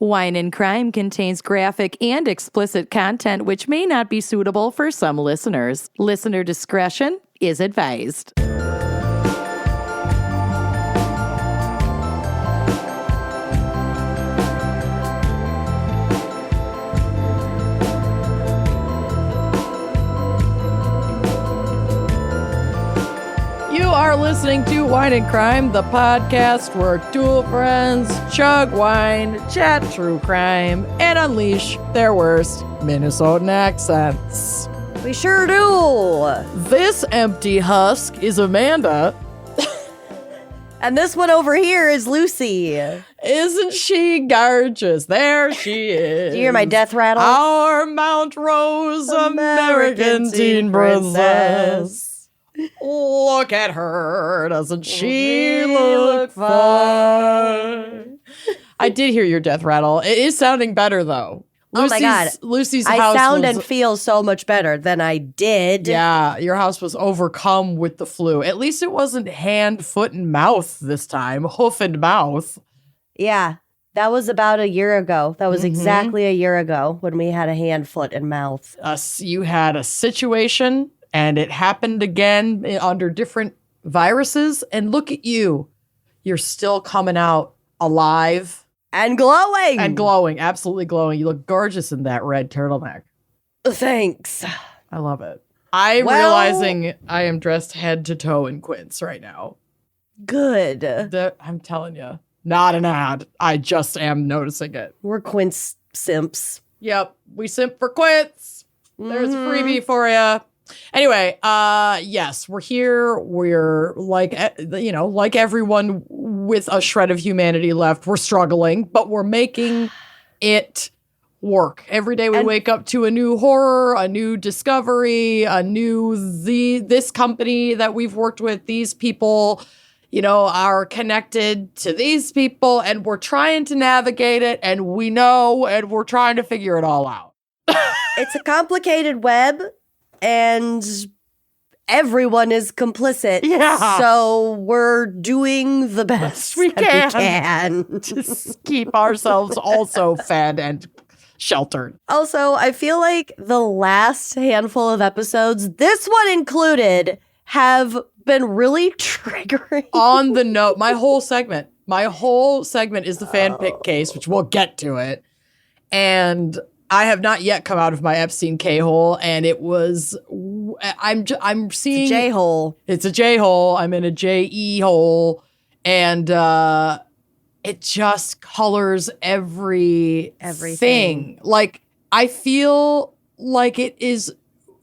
Wine and Crime contains graphic and explicit content which may not be suitable for some listeners. Listener discretion is advised. You are listening to Wine and Crime, the podcast where two friends chug wine, chat true crime, and unleash their worst Minnesotan accents. We sure do. This empty husk is Amanda. And this one over here is Lucy. Isn't she gorgeous? There she is. Do you hear my death rattle? Our Mount Rose American teen princess. Look at her. Doesn't she look fun? I did hear your death rattle. It is sounding better, though. Oh my God. Lucy's I house sound was, and feel so much better than I did. Yeah, your house was overcome with the flu. At least it wasn't hand, foot, and mouth this time. Hoof and mouth. Yeah, that was about a year ago. That was exactly a year ago when we had a hand, foot, and mouth. You had a situation, and it happened again under different viruses. And look at you. You're still coming out alive. And glowing. And glowing. Absolutely glowing. You look gorgeous in that red turtleneck. Thanks. I love it. I'm realizing I am dressed head to toe in quince right now. Good. I'm telling you. Not an ad. I just am noticing it. We're quince simps. Yep. We simp for quince. There's a freebie for you. Anyway, yes, we're here. We're like everyone with a shred of humanity left. We're struggling, but we're making it work. Every day we wake up to a new horror, a new discovery, this company that we've worked with, these people, are connected to these people, and we're trying to navigate it, and we're trying to figure it all out. It's a complicated web. And everyone is complicit. Yeah. So we're doing the best we can. can. Just keep ourselves also fed and sheltered. Also, I feel like the last handful of episodes, this one included, have been really triggering. On the note, my whole segment is the fan pick case, which we'll get to it. And I have not yet come out of my Epstein K-hole, and it was, I'm seeing. It's a J-hole. It's a J-hole. I'm in a J-E hole, and it just colors everything. Like, I feel like it is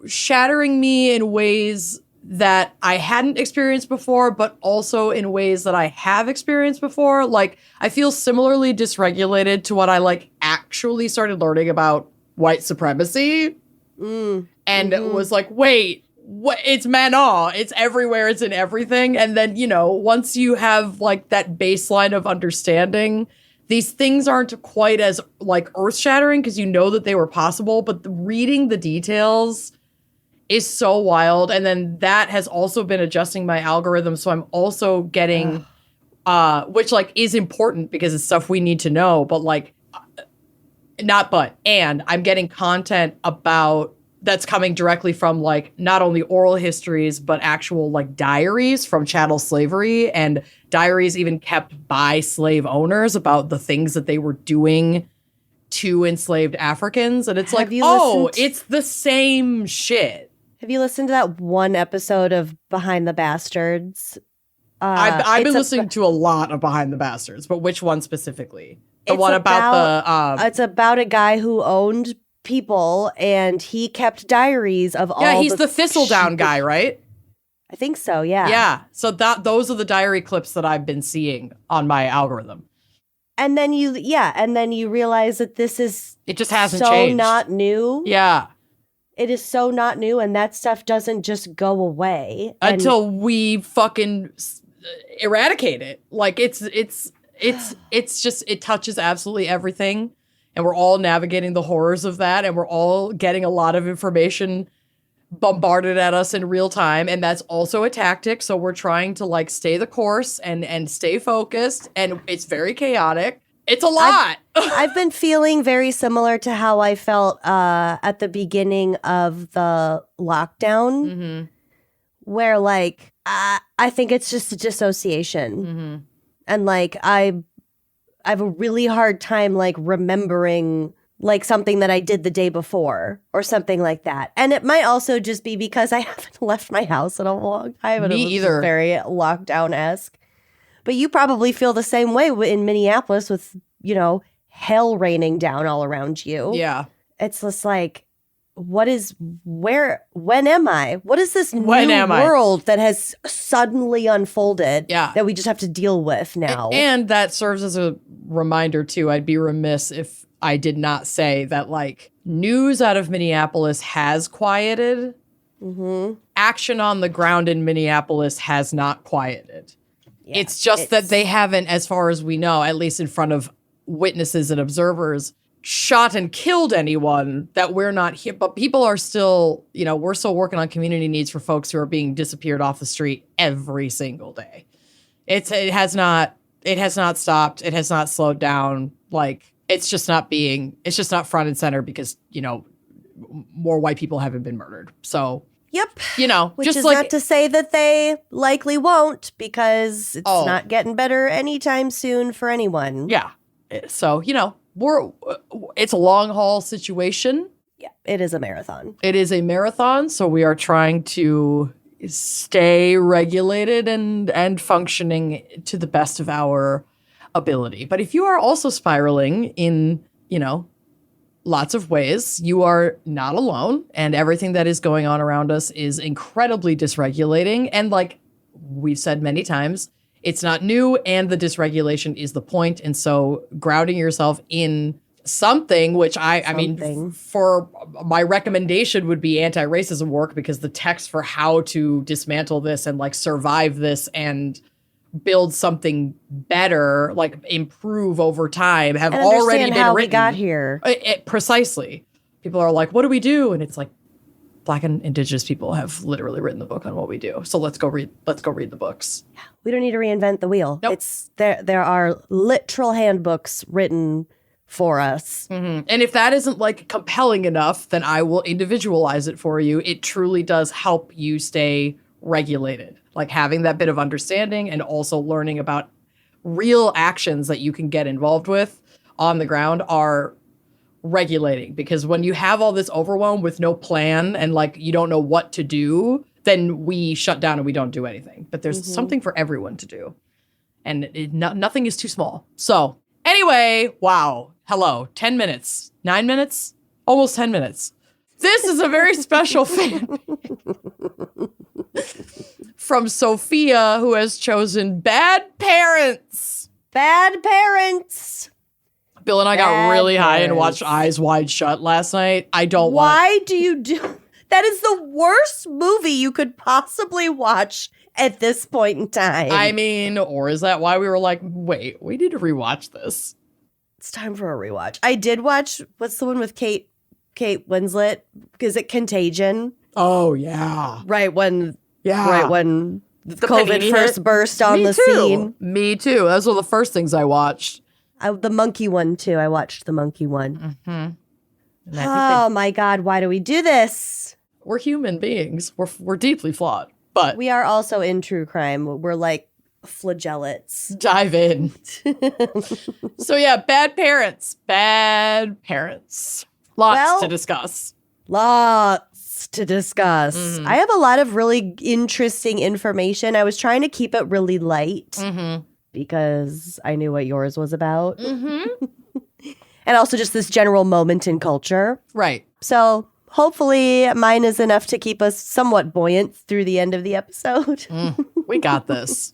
shattering me in ways that I hadn't experienced before, but also in ways that I have experienced before. Like, I feel similarly dysregulated to what I actually started learning about white supremacy. And it was like, wait, what? It's Manon. It's everywhere. It's in everything. And then, once you have that baseline of understanding, these things aren't quite as earth shattering because you know that they were possible, but reading the details is so wild. And then that has also been adjusting my algorithm. So I'm also getting, which is important because it's stuff we need to know, but and I'm getting content about that's coming directly from not only oral histories, but actual diaries from chattel slavery and diaries even kept by slave owners about the things that they were doing to enslaved Africans. And it's it's the same shit. Have you listened to that one episode of Behind the Bastards? I've been listening to a lot of Behind the Bastards, but which one specifically? The one about the... It's about a guy who owned people, and he kept diaries of all. Yeah, he's the Thistledown guy, right? I think so, yeah. Yeah, so those are the diary clips that I've been seeing on my algorithm. And then you realize that this is... It just hasn't so changed. not new. Yeah. It is so not new, and that stuff doesn't just go away until we fucking eradicate it. It's just, it touches absolutely everything, and we're all navigating the horrors of that, and we're all getting a lot of information bombarded at us in real time, and that's also a tactic. So we're trying to stay the course and stay focused, and it's very chaotic. It's a lot. I've been feeling very similar to how I felt at the beginning of the lockdown, where like I think it's just a dissociation, and like I have a really hard time like remembering like something that I did the day before or something like that. And it might also just be because I haven't left my house in a long time. Me either. Very lockdown-esque. But you probably feel the same way in Minneapolis with, you know, hell raining down all around you. Yeah. It's just like, when am I? What is this new world that has suddenly unfolded that we just have to deal with now? And that serves as a reminder, too. I'd be remiss if I did not say that, like, news out of Minneapolis has quieted. Action on the ground in Minneapolis has not quieted. Yeah, it's just that they haven't, as far as we know, at least in front of witnesses and observers, shot and killed anyone that we're not here. But people are still, you know, we're still working on community needs for folks who are being disappeared off the street every single day. It has not stopped. It has not slowed down. Like, it's just not front and center because, you know, more white people haven't been murdered. So, yep. You know, which just is like, not to say that they likely won't, because it's not getting better anytime soon for anyone. Yeah. So, you know, it's a long haul situation. Yeah, it is a marathon. It is a marathon. So we are trying to stay regulated and functioning to the best of our ability. But if you are also spiraling in, you know, lots of ways, you are not alone, and everything that is going on around us is incredibly dysregulating. And like we've said many times, it's not new, and the dysregulation is the point. And so grounding yourself in something, which I mean, for my recommendation would be anti-racism work, because the text for how to dismantle this and like survive this and build something better, like improve over time, have already been how written. We got here. Precisely. People are like, what do we do? And it's like, Black and Indigenous people have literally written the book on what we do. So let's go read the books. Yeah, we don't need to reinvent the wheel. Nope. It's there are literal handbooks written for us. And if that isn't like compelling enough, then I will individualize it for you. It truly does help you stay regulated. Like having that bit of understanding and also learning about real actions that you can get involved with on the ground are regulating. Because when you have all this overwhelm with no plan and like you don't know what to do, then we shut down and we don't do anything. But there's something for everyone to do. And nothing is too small. So anyway, wow. Hello. 10 minutes. 9 minutes? Almost 10 minutes. This is a very special fan from Sophia, who has chosen Bad Parents. Bad Parents. Bill and I got really high and watched Eyes Wide Shut last night. Why do you do that? Is the worst movie you could possibly watch at this point in time. I mean, or is that why we were like, wait, we need to rewatch this? It's time for a rewatch. I did watch, what's the one with Kate Winslet? Is it Contagion? Oh, yeah. Right when the COVID first hit. burst on the scene. Me too. Those were the first things I watched. The monkey one too. I watched the monkey one. Mm-hmm. Oh my God, why do we do this? We're human beings. We're deeply flawed. But we are also in true crime. We're like flagellates. Dive in. So yeah, Bad Parents. Bad Parents. Lots to discuss. Lots to discuss. Mm-hmm. I have a lot of really interesting information. I was trying to keep it really light because I knew what yours was about. Mm-hmm. And also just this general moment in culture. Right. So hopefully mine is enough to keep us somewhat buoyant through the end of the episode. We got this.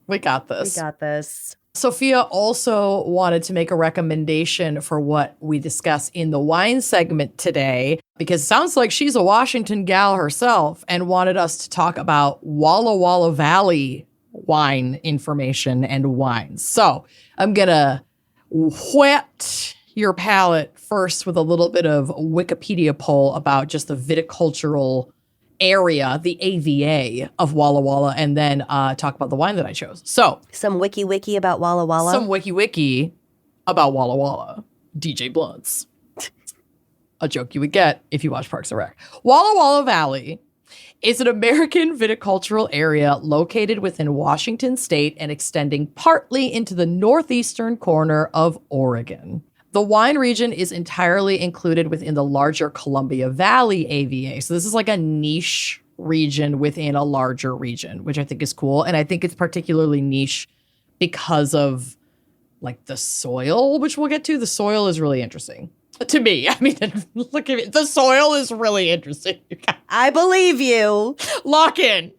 We got this. We got this. Sophia also wanted to make a recommendation for what we discuss in the wine segment today, because it sounds like she's a Washington gal herself and wanted us to talk about Walla Walla Valley wine information and wines. So I'm going to whet your palate first with a little bit of Wikipedia poll about just the viticultural area, the AVA of Walla Walla, and then talk about the wine that I chose. So some wiki about Walla Walla. Some wiki about Walla Walla, DJ Blunts. A joke you would get if you watch Parks and Rec. Walla Walla Valley is an American viticultural area located within Washington state and extending partly into the northeastern corner of Oregon. The wine region is entirely included within the larger Columbia Valley AVA. So this is like a niche region within a larger region, which I think is cool. And I think it's particularly niche because of like the soil, which we'll get to. The soil is really interesting. To me, I mean, look at it. The soil is really interesting. I believe you. Lock in.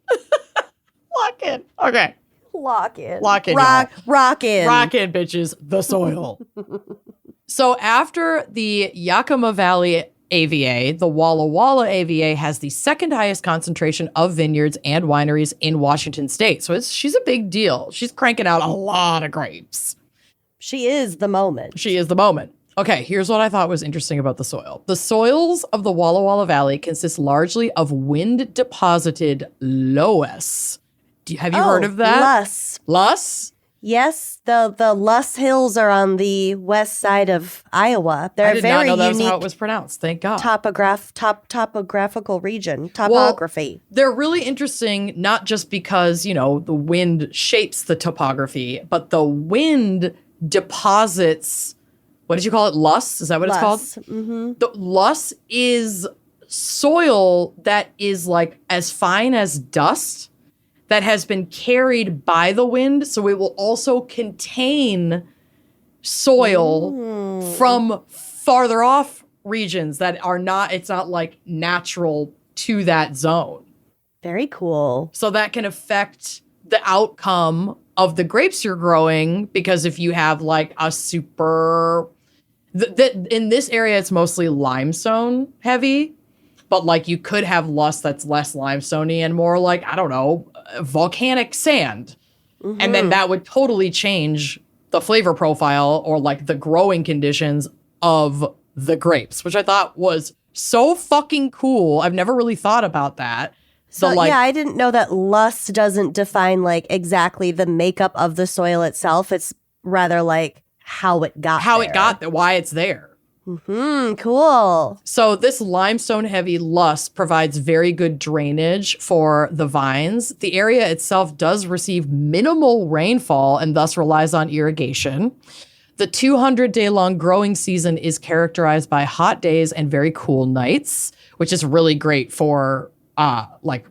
Lock in. Okay. Lock in. Lock in. Rock in. Rock in, bitches. The soil. So after the Yakima Valley AVA, the Walla Walla AVA has the second highest concentration of vineyards and wineries in Washington state. So she's a big deal. She's cranking out a lot of grapes. She is the moment. She is the moment. Okay, here's what I thought was interesting about the soil. The soils of the Walla Walla Valley consist largely of wind-deposited loess. Have you heard of that? Loess. Loess? Yes, the Loess Hills are on the west side of Iowa. They're I did very not know that was unique how it was pronounced. Thank God. topographical region, topography. Well, they're really interesting, not just because, the wind shapes the topography, but the wind deposits, what did you call it? Loess? Is that what it's called? Mm-hmm. The loess is soil that is like as fine as dust that has been carried by the wind. So it will also contain soil from farther off regions that are not, it's not like natural to that zone. Very cool. So that can affect the outcome of the grapes you're growing, because if you have like a super, in this area, it's mostly limestone heavy, but like you could have loess that's less limestoney and more like, I don't know, volcanic sand. Mm-hmm. And then that would totally change the flavor profile or like the growing conditions of the grapes, which I thought was so fucking cool. I've never really thought about that. So yeah, I didn't know that loess doesn't define like exactly the makeup of the soil itself. It's rather like how it got there, why it's there. Cool. So this limestone heavy loess provides very good drainage for the vines. The area itself does receive minimal rainfall and thus relies on irrigation. The 200-day long growing season is characterized by hot days and very cool nights, which is really great for like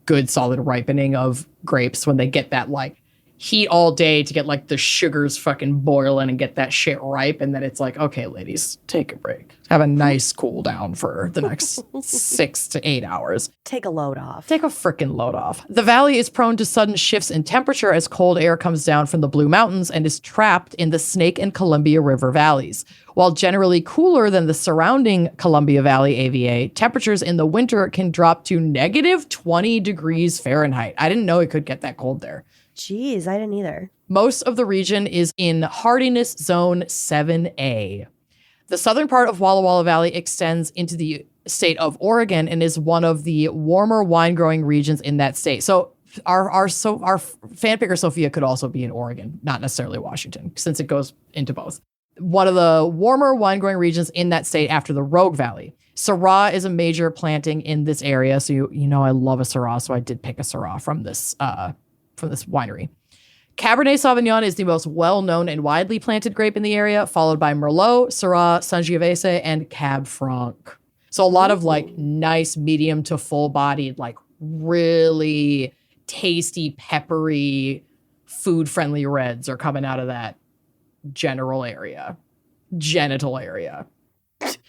good solid ripening of grapes when they get that like heat all day to get like the sugars fucking boiling and get that shit ripe. And then it's like, okay, ladies, take a break. Have a nice cool down for the next 6 to 8 hours. Take a load off. Take a freaking load off. The valley is prone to sudden shifts in temperature as cold air comes down from the Blue Mountains and is trapped in the Snake and Columbia River valleys. While generally cooler than the surrounding Columbia Valley AVA, temperatures in the winter can drop to negative 20 degrees Fahrenheit. I didn't know it could get that cold there. Jeez, I didn't either. Most of the region is in hardiness zone 7A. The southern part of Walla Walla Valley extends into the state of Oregon and is one of the warmer wine growing regions in that state. So our fan picker Sophia could also be in Oregon, not necessarily Washington, since it goes into both. One of the warmer wine growing regions in that state after the Rogue Valley. Syrah is a major planting in this area. So you know I love a Syrah, so I did pick a Syrah from this winery. Cabernet Sauvignon is the most well-known and widely planted grape in the area, followed by Merlot, Syrah, Sangiovese, and Cab Franc. So a lot of like nice medium to full-bodied, like really tasty, peppery, food-friendly reds are coming out of that genital area.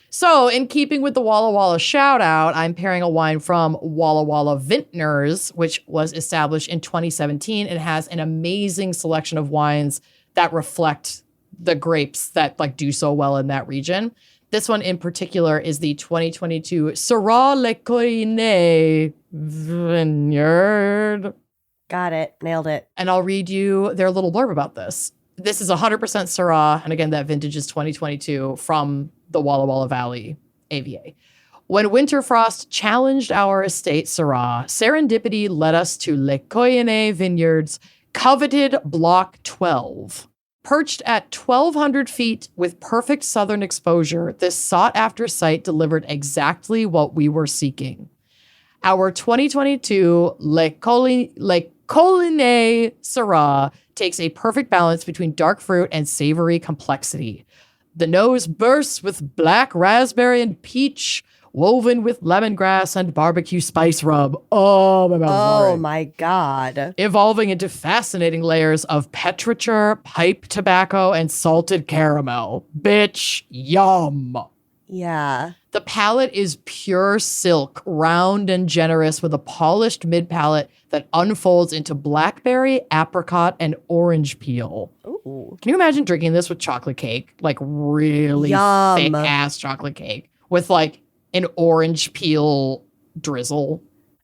So in keeping with the Walla Walla shout out, I'm pairing a wine from Walla Walla Vintners, which was established in 2017 and has an amazing selection of wines that reflect the grapes that like do so well in that region. This one in particular is the 2022 Syrah Le Coyne Vineyard. Got it. Nailed it. And I'll read you their little blurb about this. This is 100% Syrah, and again, that vintage is 2022 from the Walla Walla Valley AVA. When winter frost challenged our estate Syrah, serendipity led us to Le Coyne Vineyards, coveted Block 12. Perched at 1,200 feet with perfect southern exposure, this sought-after site delivered exactly what we were seeking. Our 2022 Le Colline Syrah takes a perfect balance between dark fruit and savory complexity. The nose bursts with black raspberry and peach, woven with lemongrass and barbecue spice rub. Oh, my mouth's watering. Oh my God. Evolving into fascinating layers of petrichor, pipe tobacco, and salted caramel. Bitch, yum. Yeah. The palate is pure silk, round and generous with a polished mid-palate that unfolds into blackberry, apricot, and orange peel. Ooh. Can you imagine drinking this with chocolate cake? Like really Yum. thick-ass chocolate cake with like an orange peel drizzle.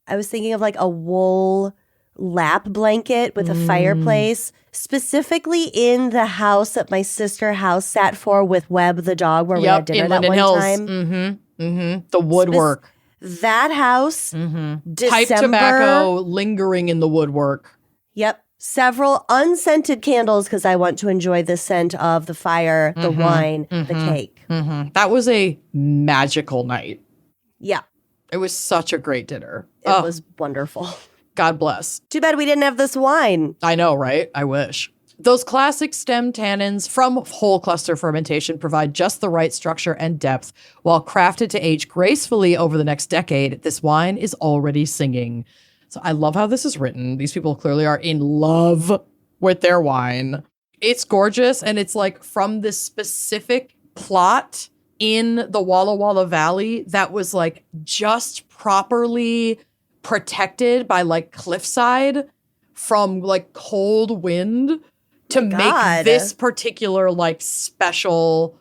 I was thinking of like a wool lap blanket with a fireplace, specifically in the house that my sister house sat for with Webb the dog, where we had dinner that one Hills. time. The woodwork. That house, December. Pipe tobacco lingering in the woodwork. Yep. Several unscented candles because I want to enjoy the scent of the fire, the wine, the cake. That was a magical night. Yeah. It was such a great dinner. It was wonderful. God bless. Too bad we didn't have this wine. I know, right? I wish. Those classic stem tannins from whole cluster fermentation provide just the right structure and depth. While crafted to age gracefully over the next decade, this wine is already singing. So I love how this is written. These people clearly are in love with their wine. It's gorgeous, and it's like from this specific plot in the Walla Walla Valley that was like just properly protected by like cliffside from like cold wind to make this particular like special,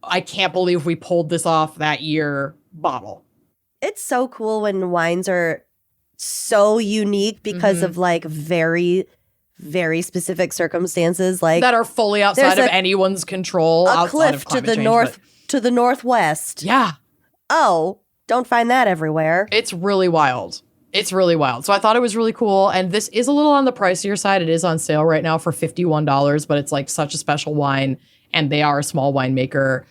I can't believe we pulled this off that year bottle. It's so cool when wines are so unique because of like very, very specific circumstances, like that are fully outside of anyone's control. A cliff to the north, to the northwest. Yeah. Oh, don't find that everywhere. It's really wild. It's really wild. So I thought it was really cool. And this is a little on the pricier side. It is on sale right now for $51, but it's like such a special wine, and they are a small winemaker.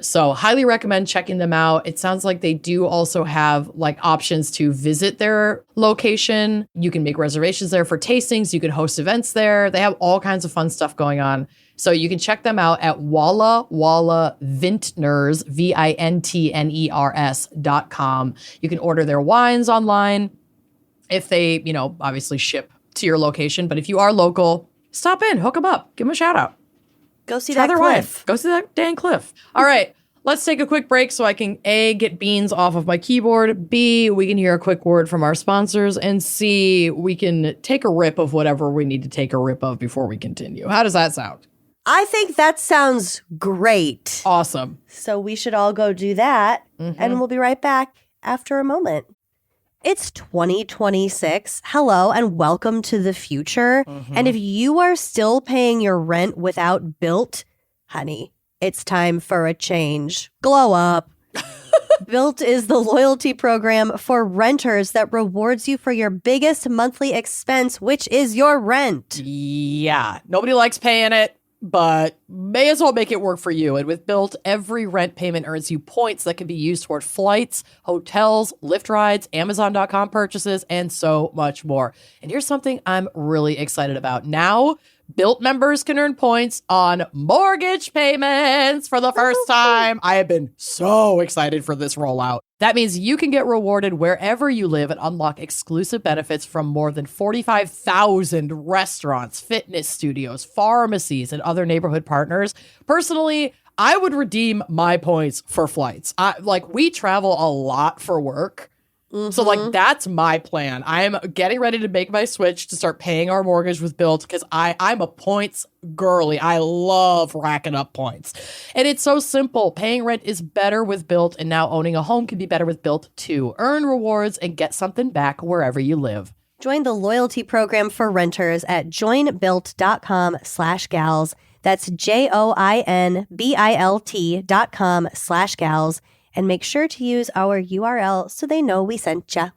So highly recommend checking them out. It sounds like they do also have like options to visit their location. You can make reservations there for tastings. You can host events there. They have all kinds of fun stuff going on. So you can check them out at Walla Walla Vintners, VINTNERS.com. You can order their wines online if they, obviously ship to your location. But if you are local, stop in, hook them up, give them a shout out. Go see that cliff. Go see that dang cliff. All right, let's take a quick break so I can A, get beans off of my keyboard, B, we can hear a quick word from our sponsors, and C, we can take a rip of whatever we need to take a rip of before we continue. How does that sound? I think that sounds great. Awesome. So we should all go do that, and we'll be right back after a moment. It's 2026. Hello and welcome to the future. And if you are still paying your rent without Built, honey, it's time for a change. Glow up. Built is the loyalty program for renters that rewards you for your biggest monthly expense, which is your rent. Yeah, nobody likes paying it, but may as well make it work for you. And with Built, every rent payment earns you points that can be used toward flights, hotels, Lyft rides, Amazon.com purchases, and so much more. And here's something I'm really excited about. Now, Built members can earn points on mortgage payments for the first time. I have been so excited for this rollout. That means you can get rewarded wherever you live and unlock exclusive benefits from more than 45,000 restaurants, fitness studios, pharmacies, and other neighborhood partners. Personally, I would redeem my points for flights. We travel a lot for work. So that's my plan. I'm getting ready to make my switch to start paying our mortgage with Built because I'm a points girly. I love racking up points. And it's so simple. Paying rent is better with Built, and now owning a home can be better with Built too. Earn rewards and get something back wherever you live. Join the loyalty program for renters at joinbuilt.com/gals. That's JOINBILT.com/gals. And make sure to use our URL so they know we sent ya.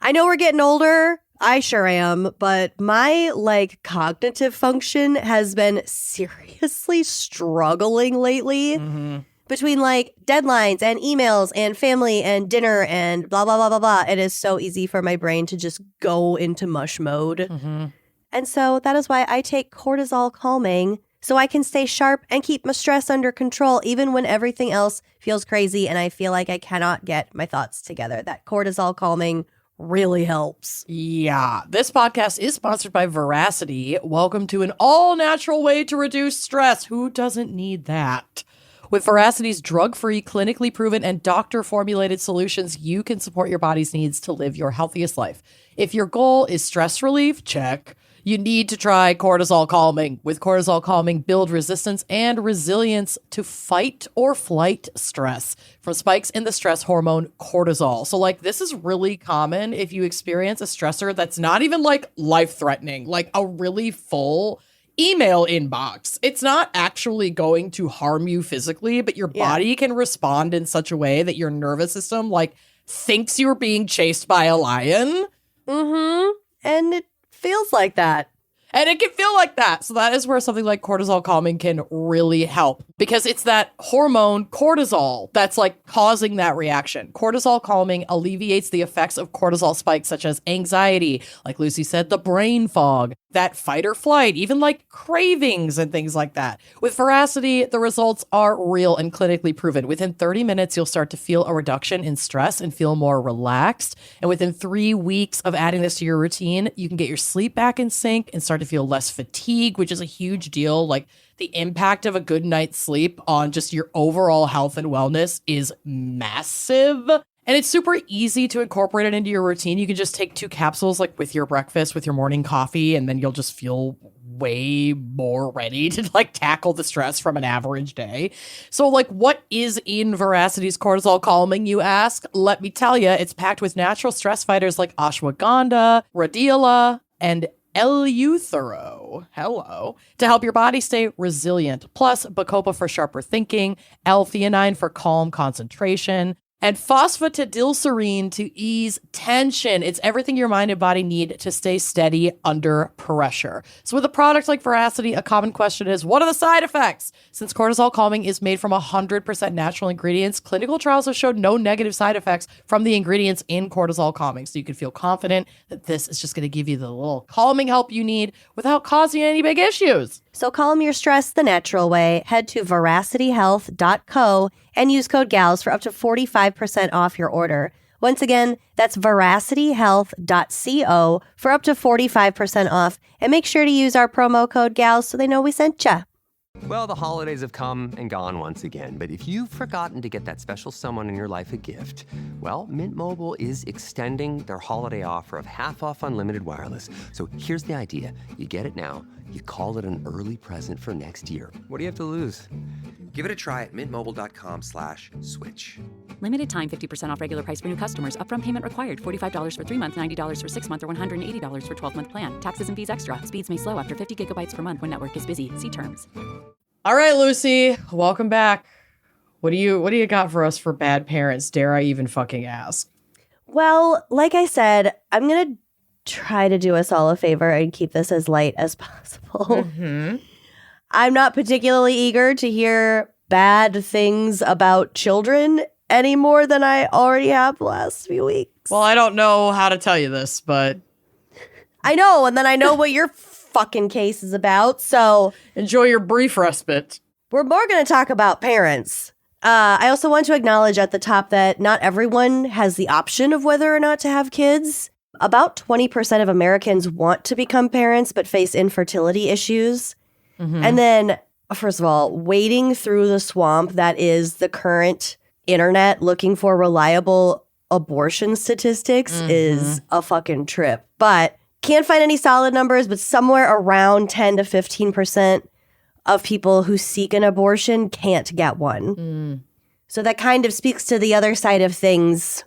I know we're getting older, I sure am, but my like cognitive function has been seriously struggling lately between like deadlines and emails and family and dinner and blah, blah, blah, blah, blah. It is so easy for my brain to just go into mush mode. And so that is why I take cortisol calming so I can stay sharp and keep my stress under control even when everything else feels crazy and I feel like I cannot get my thoughts together. That cortisol calming really helps. Yeah. This podcast is sponsored by Veracity. Welcome to an all-natural way to reduce stress. Who doesn't need that? With Veracity's drug-free, clinically proven, and doctor-formulated solutions, you can support your body's needs to live your healthiest life. If your goal is stress relief, check. You need to try cortisol calming. With cortisol calming, build resistance and resilience to fight or flight stress from spikes in the stress hormone cortisol. So like this is really common if you experience a stressor that's not even like life-threatening, like a really full email inbox. It's not actually going to harm you physically, but your body can respond in such a way that your nervous system like thinks you're being chased by a lion. And it feels like that. And it can feel like that. So that is where something like cortisol calming can really help because it's that hormone cortisol that's like causing that reaction. Cortisol calming alleviates the effects of cortisol spikes such as anxiety, like Lucy said, the brain fog, that fight or flight, even like cravings and things like that. With Veracity, the results are real and clinically proven. Within 30 minutes, you'll start to feel a reduction in stress and feel more relaxed. And within 3 weeks of adding this to your routine, you can get your sleep back in sync and start to feel less fatigue, which is a huge deal. Like the impact of a good night's sleep on just your overall health and wellness is massive. And it's super easy to incorporate it into your routine. You can just take 2 capsules like with your breakfast, with your morning coffee, and then you'll just feel way more ready to like tackle the stress from an average day. So like what is in Veracity's cortisol calming, you ask? Let me tell you, it's packed with natural stress fighters like ashwagandha, rhodiola, and Eleuthero, to help your body stay resilient. Plus, bacopa for sharper thinking, L-theanine for calm concentration, and phosphatidylserine to ease tension. It's everything your mind and body need to stay steady under pressure. So with a product like Veracity, a common question is, what are the side effects? Since cortisol calming is made from 100% natural ingredients, clinical trials have showed no negative side effects from the ingredients in cortisol calming. So you can feel confident that this is just going to give you the little calming help you need without causing any big issues. So calm your stress the natural way. Head to veracityhealth.co and use code GALS for up to 45% off your order. Once again, that's veracityhealth.co for up to 45% off. And make sure to use our promo code GALS so they know we sent ya. Well, the holidays have come and gone once again. But if you've forgotten to get that special someone in your life a gift, well, Mint Mobile is extending their holiday offer of half off unlimited wireless. So here's the idea. You get it now. You call it an early present for next year. What do you have to lose? Give it a try at mintmobile.com/switch. Limited time 50% off regular price for new customers. Upfront payment required. $45 for 3 months, $90 for 6 months, or $180 for 12-month plan. Taxes and fees extra. Speeds may slow after 50 gigabytes per month when network is busy. See terms. All right, Lucy, welcome back. What do you got for us for Bad Parents? Dare I even fucking ask? Well, like I said, I'm going to try to do us all a favor and keep this as light as possible. I'm not particularly eager to hear bad things about children any more than I already have the last few weeks. Well, I don't know how to tell you this, but I know, and then I know what your fucking case is about, so enjoy your brief respite. We're more going to talk about parents. I also want to acknowledge at the top that not everyone has the option of whether or not to have kids. About 20% of Americans want to become parents but face infertility issues. And then, first of all, wading through the swamp that is the current internet looking for reliable abortion statistics is a fucking trip. But can't find any solid numbers, but somewhere around 10 to 15% of people who seek an abortion can't get one. So that kind of speaks to the other side of things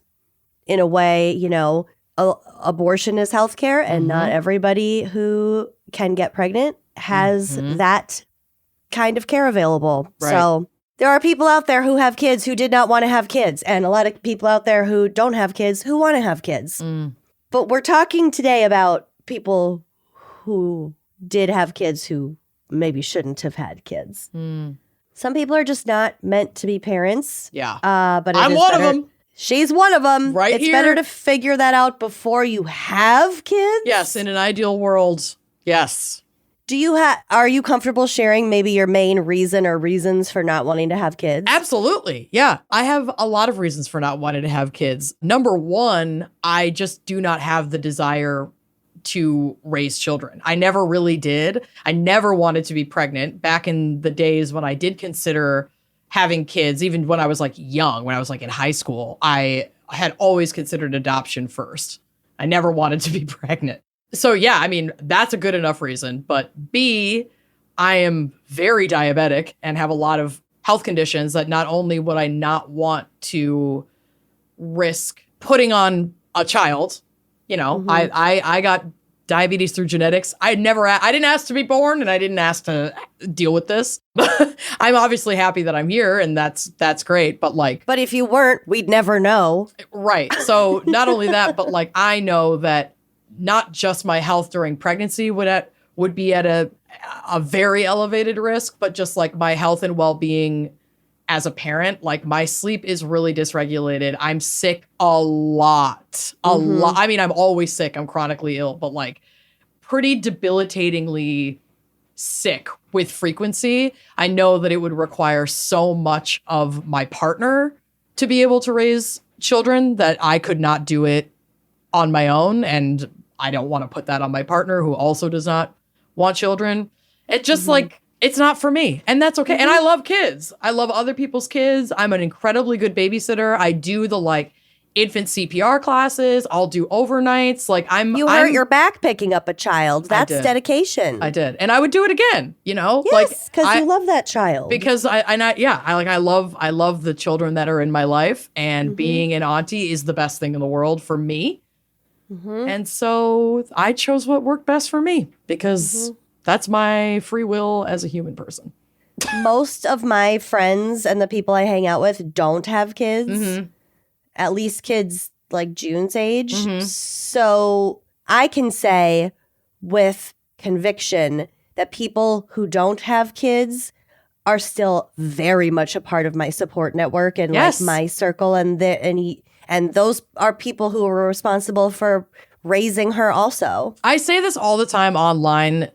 in a way, you know, abortion is healthcare and not everybody who can get pregnant has that kind of care available. Right. So there are people out there who have kids who did not want to have kids, and a lot of people out there who don't have kids who want to have kids. But we're talking today about people who did have kids who maybe shouldn't have had kids. Some people are just not meant to be parents. Yeah. But I'm one of them. She's one of them. Right It's here. better to figure that out before you have kids. Yes, in an ideal world, yes. Are you comfortable sharing maybe your main reason or reasons for not wanting to have kids? Absolutely. Yeah. I have a lot of reasons for not wanting to have kids. Number one, I just do not have the desire to raise children. I never really did. I never wanted to be pregnant. Back in the days when I did consider having kids, even when I was like young, when I was like in high school, I had always considered adoption first. I never wanted to be pregnant. So yeah, I mean, that's a good enough reason. But B, I am very diabetic and have a lot of health conditions that not only would I not want to risk putting on a child, you know, I got diabetes through genetics. I didn't ask to be born and I didn't ask to deal with this. I'm obviously happy that I'm here and that's great. But if you weren't, we'd never know. Right. So not only that, but like, I know that not just my health during pregnancy would be at a very elevated risk, but just like my health and well-being as a parent. Like my sleep is really dysregulated. I'm sick a lot. I mean, I'm always sick. I'm chronically ill, but like pretty debilitatingly sick with frequency. I know that it would require so much of my partner to be able to raise children that I could not do it on my own. And I don't want to put that on my partner who also does not want children. It just like, it's not for me. And that's okay. And I love kids. I love other people's kids. I'm an incredibly good babysitter. I do the like infant CPR classes. I'll do overnights. Like You hurt your back picking up a child. That's dedication. I did. And I would do it again, you know? Yes, because you love that child. Because I love the children that are in my life, and being an auntie is the best thing in the world for me. And so I chose what worked best for me because that's my free will as a human person. Most of my friends and the people I hang out with don't have kids, at least kids like June's age. So I can say with conviction that people who don't have kids are still very much a part of my support network and like my circle, and those are people who are responsible for raising her also. I say this all the time online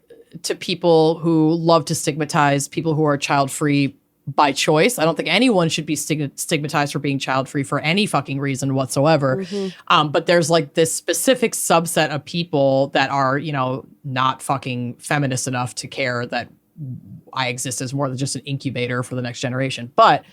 to people who love to stigmatize people who are child-free by choice. I don't think anyone should be stigmatized for being child-free for any fucking reason whatsoever. But there's like this specific subset of people that are, you know, not fucking feminist enough to care that I exist as more than just an incubator for the next generation. But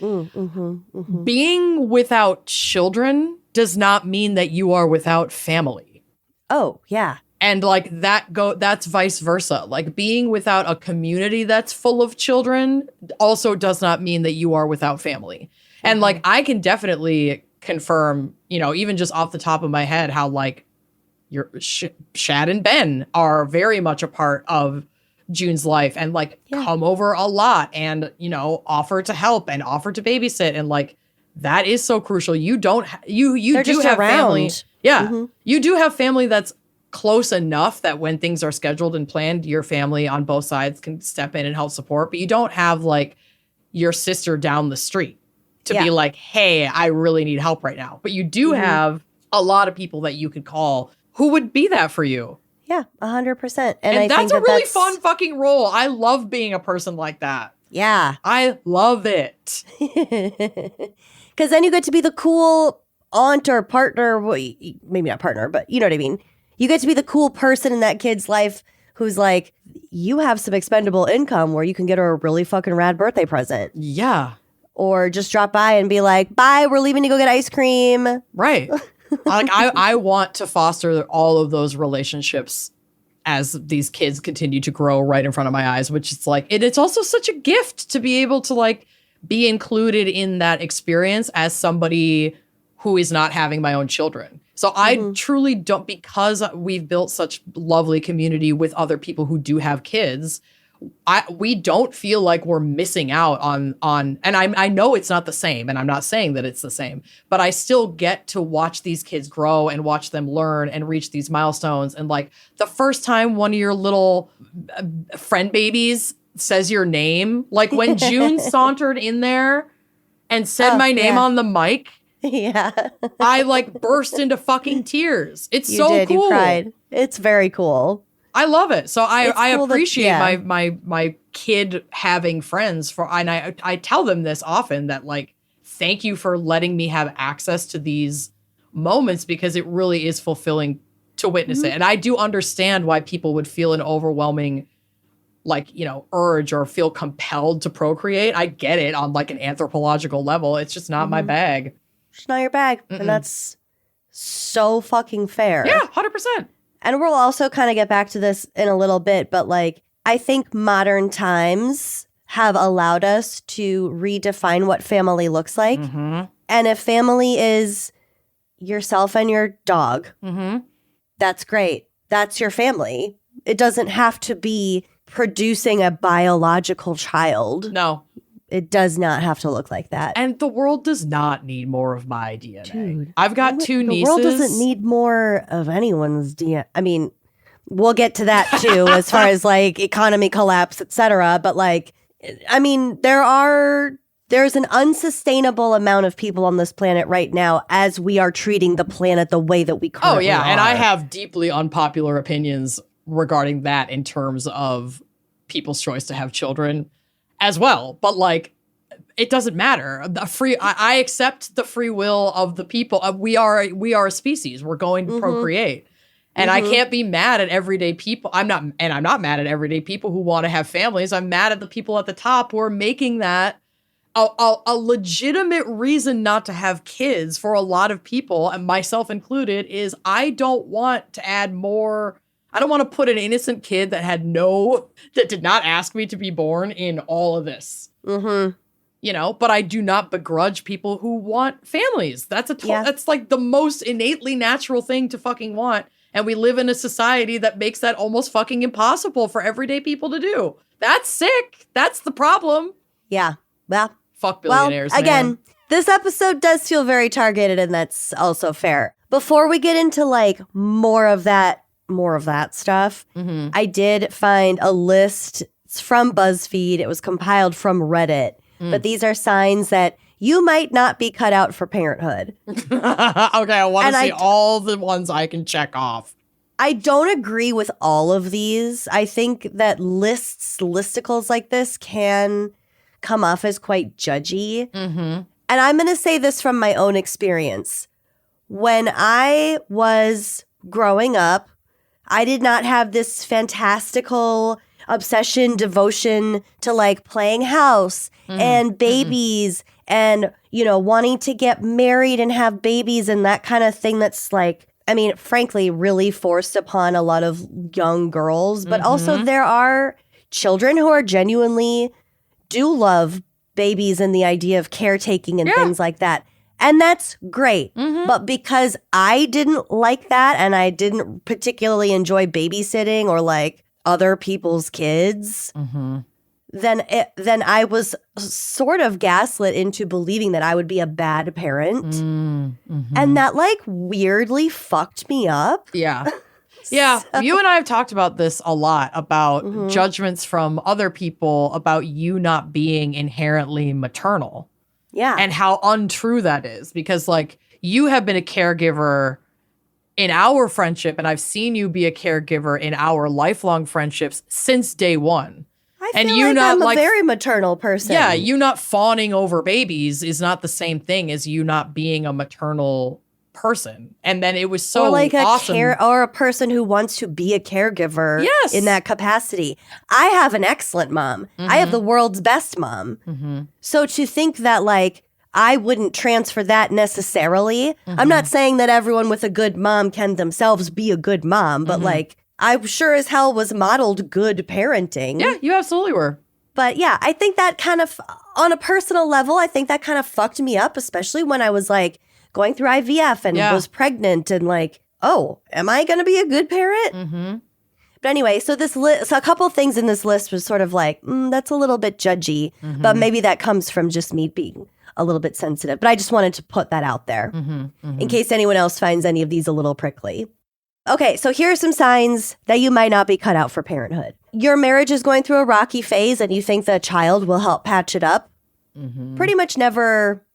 being without children does not mean that you are without family. Oh, yeah. And like that's vice versa. Like being without a community that's full of children also does not mean that you are without family. And like I can definitely confirm, you know, even just off the top of my head, how like your Shad and Ben are very much a part of June's life and like come over a lot and, you know, offer to help and offer to babysit. And like, that is so crucial. You don't, you do have family. Yeah. You do have family that's close enough that when things are scheduled and planned, your family on both sides can step in and help support, but you don't have like your sister down the street to be like, hey, I really need help right now. But you do have a lot of people that you could call who would be that for you. Yeah, 100%. And I that's think a really fun fucking role. I love being a person like that. Yeah. I love it. Because then you get to be the cool aunt or partner, maybe not partner, but you know what I mean? You get to be the cool person in that kid's life who's like, you have some expendable income where you can get her a really fucking rad birthday present. Yeah. Or just drop by and be like, bye, we're leaving to go get ice cream. Right. Like I want to foster all of those relationships as these kids continue to grow right in front of my eyes, which it's like, it's also such a gift to be able to like be included in that experience as somebody who is not having my own children. So I truly don't, because we've built such lovely community with other people who do have kids, we don't feel like we're missing out on and I know it's not the same, and I'm not saying that it's the same, but I still get to watch these kids grow and watch them learn and reach these milestones. And like the first time one of your little friend babies says your name, like when June sauntered in there and said my name on the mic, I like burst into fucking tears. It's You so did, cool. You cried. It's very cool. I love it. So I cool appreciate my kid having friends and I tell them this often, that like, thank you for letting me have access to these moments, because it really is fulfilling to witness it. And I do understand why people would feel an overwhelming like, you know, urge or feel compelled to procreate. I get it on like an anthropological level. It's just not my bag. It's not your bag. And that's so fucking fair. Yeah, 100%. And we'll also kind of get back to this in a little bit, but like, I think modern times have allowed us to redefine what family looks like. And if family is yourself and your dog, that's great. That's your family. It doesn't have to be producing a biological child. No. It does not have to look like that. And the world does not need more of my DNA. Dude, I've got two nieces. The world doesn't need more of anyone's DNA. I mean, we'll get to that too, as far as like economy collapse, etc. But like, I mean, there's an unsustainable amount of people on this planet right now as we are treating the planet the way that we currently are. And I have deeply unpopular opinions regarding that in terms of people's choice to have children as well. But like, it doesn't matter. I accept the free will of the people. We are a species. We're going to procreate. And I can't be mad at everyday people. I'm not mad at everyday people who want to have families. I'm mad at the people at the top who are making that a legitimate reason not to have kids for a lot of people, and myself included, is I don't want to add more. I don't want to put an innocent kid that did not ask me to be born in all of this. You know, but I do not begrudge people who want families. That's like the most innately natural thing to fucking want. And we live in a society that makes that almost fucking impossible for everyday people to do. That's sick. That's the problem. Yeah. Well, fuck billionaires. Again, this episode does feel very targeted, and that's also fair. Before we get into like more of that stuff, I did find a list. It's from BuzzFeed. It was compiled from Reddit. But these are signs that you might not be cut out for parenthood. Okay, I want to see all the ones I can check off. I don't agree with all of these. I think that listicles like this can come off as quite judgy. And I'm going to say this from my own experience. When I was growing up, I did not have this fantastical obsession, devotion to like playing house and babies and, you know, wanting to get married and have babies and that kind of thing that's like, I mean, frankly, really forced upon a lot of young girls. But also there are children who are genuinely do love babies and the idea of caretaking and things like that. And that's great. But because I didn't like that and I didn't particularly enjoy babysitting or like other people's kids, then I was sort of gaslit into believing that I would be a bad parent. And that like weirdly fucked me up. Yeah. Yeah. You and I have talked about this a lot, about judgments from other people about you not being inherently maternal. Yeah. And how untrue that is, because like you have been a caregiver in our friendship, and I've seen you be a caregiver in our lifelong friendships since day one. I feel I'm a very maternal person. Yeah, you not fawning over babies is not the same thing as you not being a maternal person. And then it was so or like awesome. Or a person who wants to be a caregiver in that capacity. I have an excellent mom. I have the world's best mom. So to think that like I wouldn't transfer that necessarily. I'm not saying that everyone with a good mom can themselves be a good mom, but like I sure as hell was modeled good parenting. Yeah, you absolutely were. But yeah, I think that kind of, on a personal level, I think that kind of fucked me up, especially when I was like going through IVF and was pregnant and like, oh, am I going to be a good parent? But anyway, so this list, so a couple things in this list was sort of like, that's a little bit judgy, but maybe that comes from just me being a little bit sensitive. But I just wanted to put that out there in case anyone else finds any of these a little prickly. Okay, so here are some signs that you might not be cut out for parenthood. Your marriage is going through a rocky phase and you think the child will help patch it up. Pretty much never,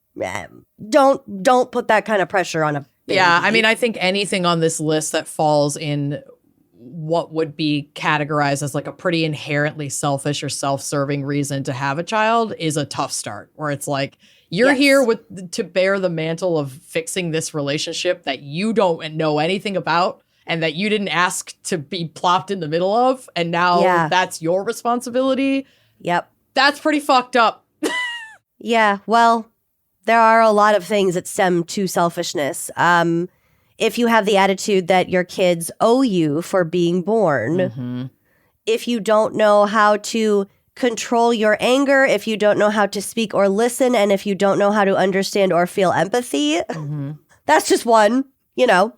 don't put that kind of pressure on a baby. Yeah, I mean, I think anything on this list that falls in what would be categorized as like a pretty inherently selfish or self-serving reason to have a child is a tough start, where it's like, you're here to bear the mantle of fixing this relationship that you don't know anything about and that you didn't ask to be plopped in the middle of, and now that's your responsibility. Yep. That's pretty fucked up. Yeah, well, there are a lot of things that stem to selfishness. If you have the attitude that your kids owe you for being born, if you don't know how to control your anger, if you don't know how to speak or listen, and if you don't know how to understand or feel empathy, that's just one, you know.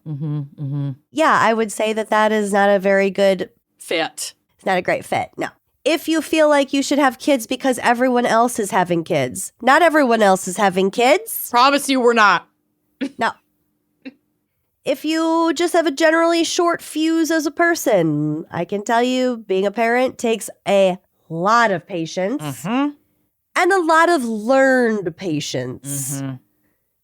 Yeah, I would say that is not a very good fit. It's not a great fit, no. If you feel like you should have kids because everyone else is having kids, not everyone else is having kids. Promise you we're not. No. If you just have a generally short fuse as a person, I can tell you being a parent takes a lot of patience and a lot of learned patience.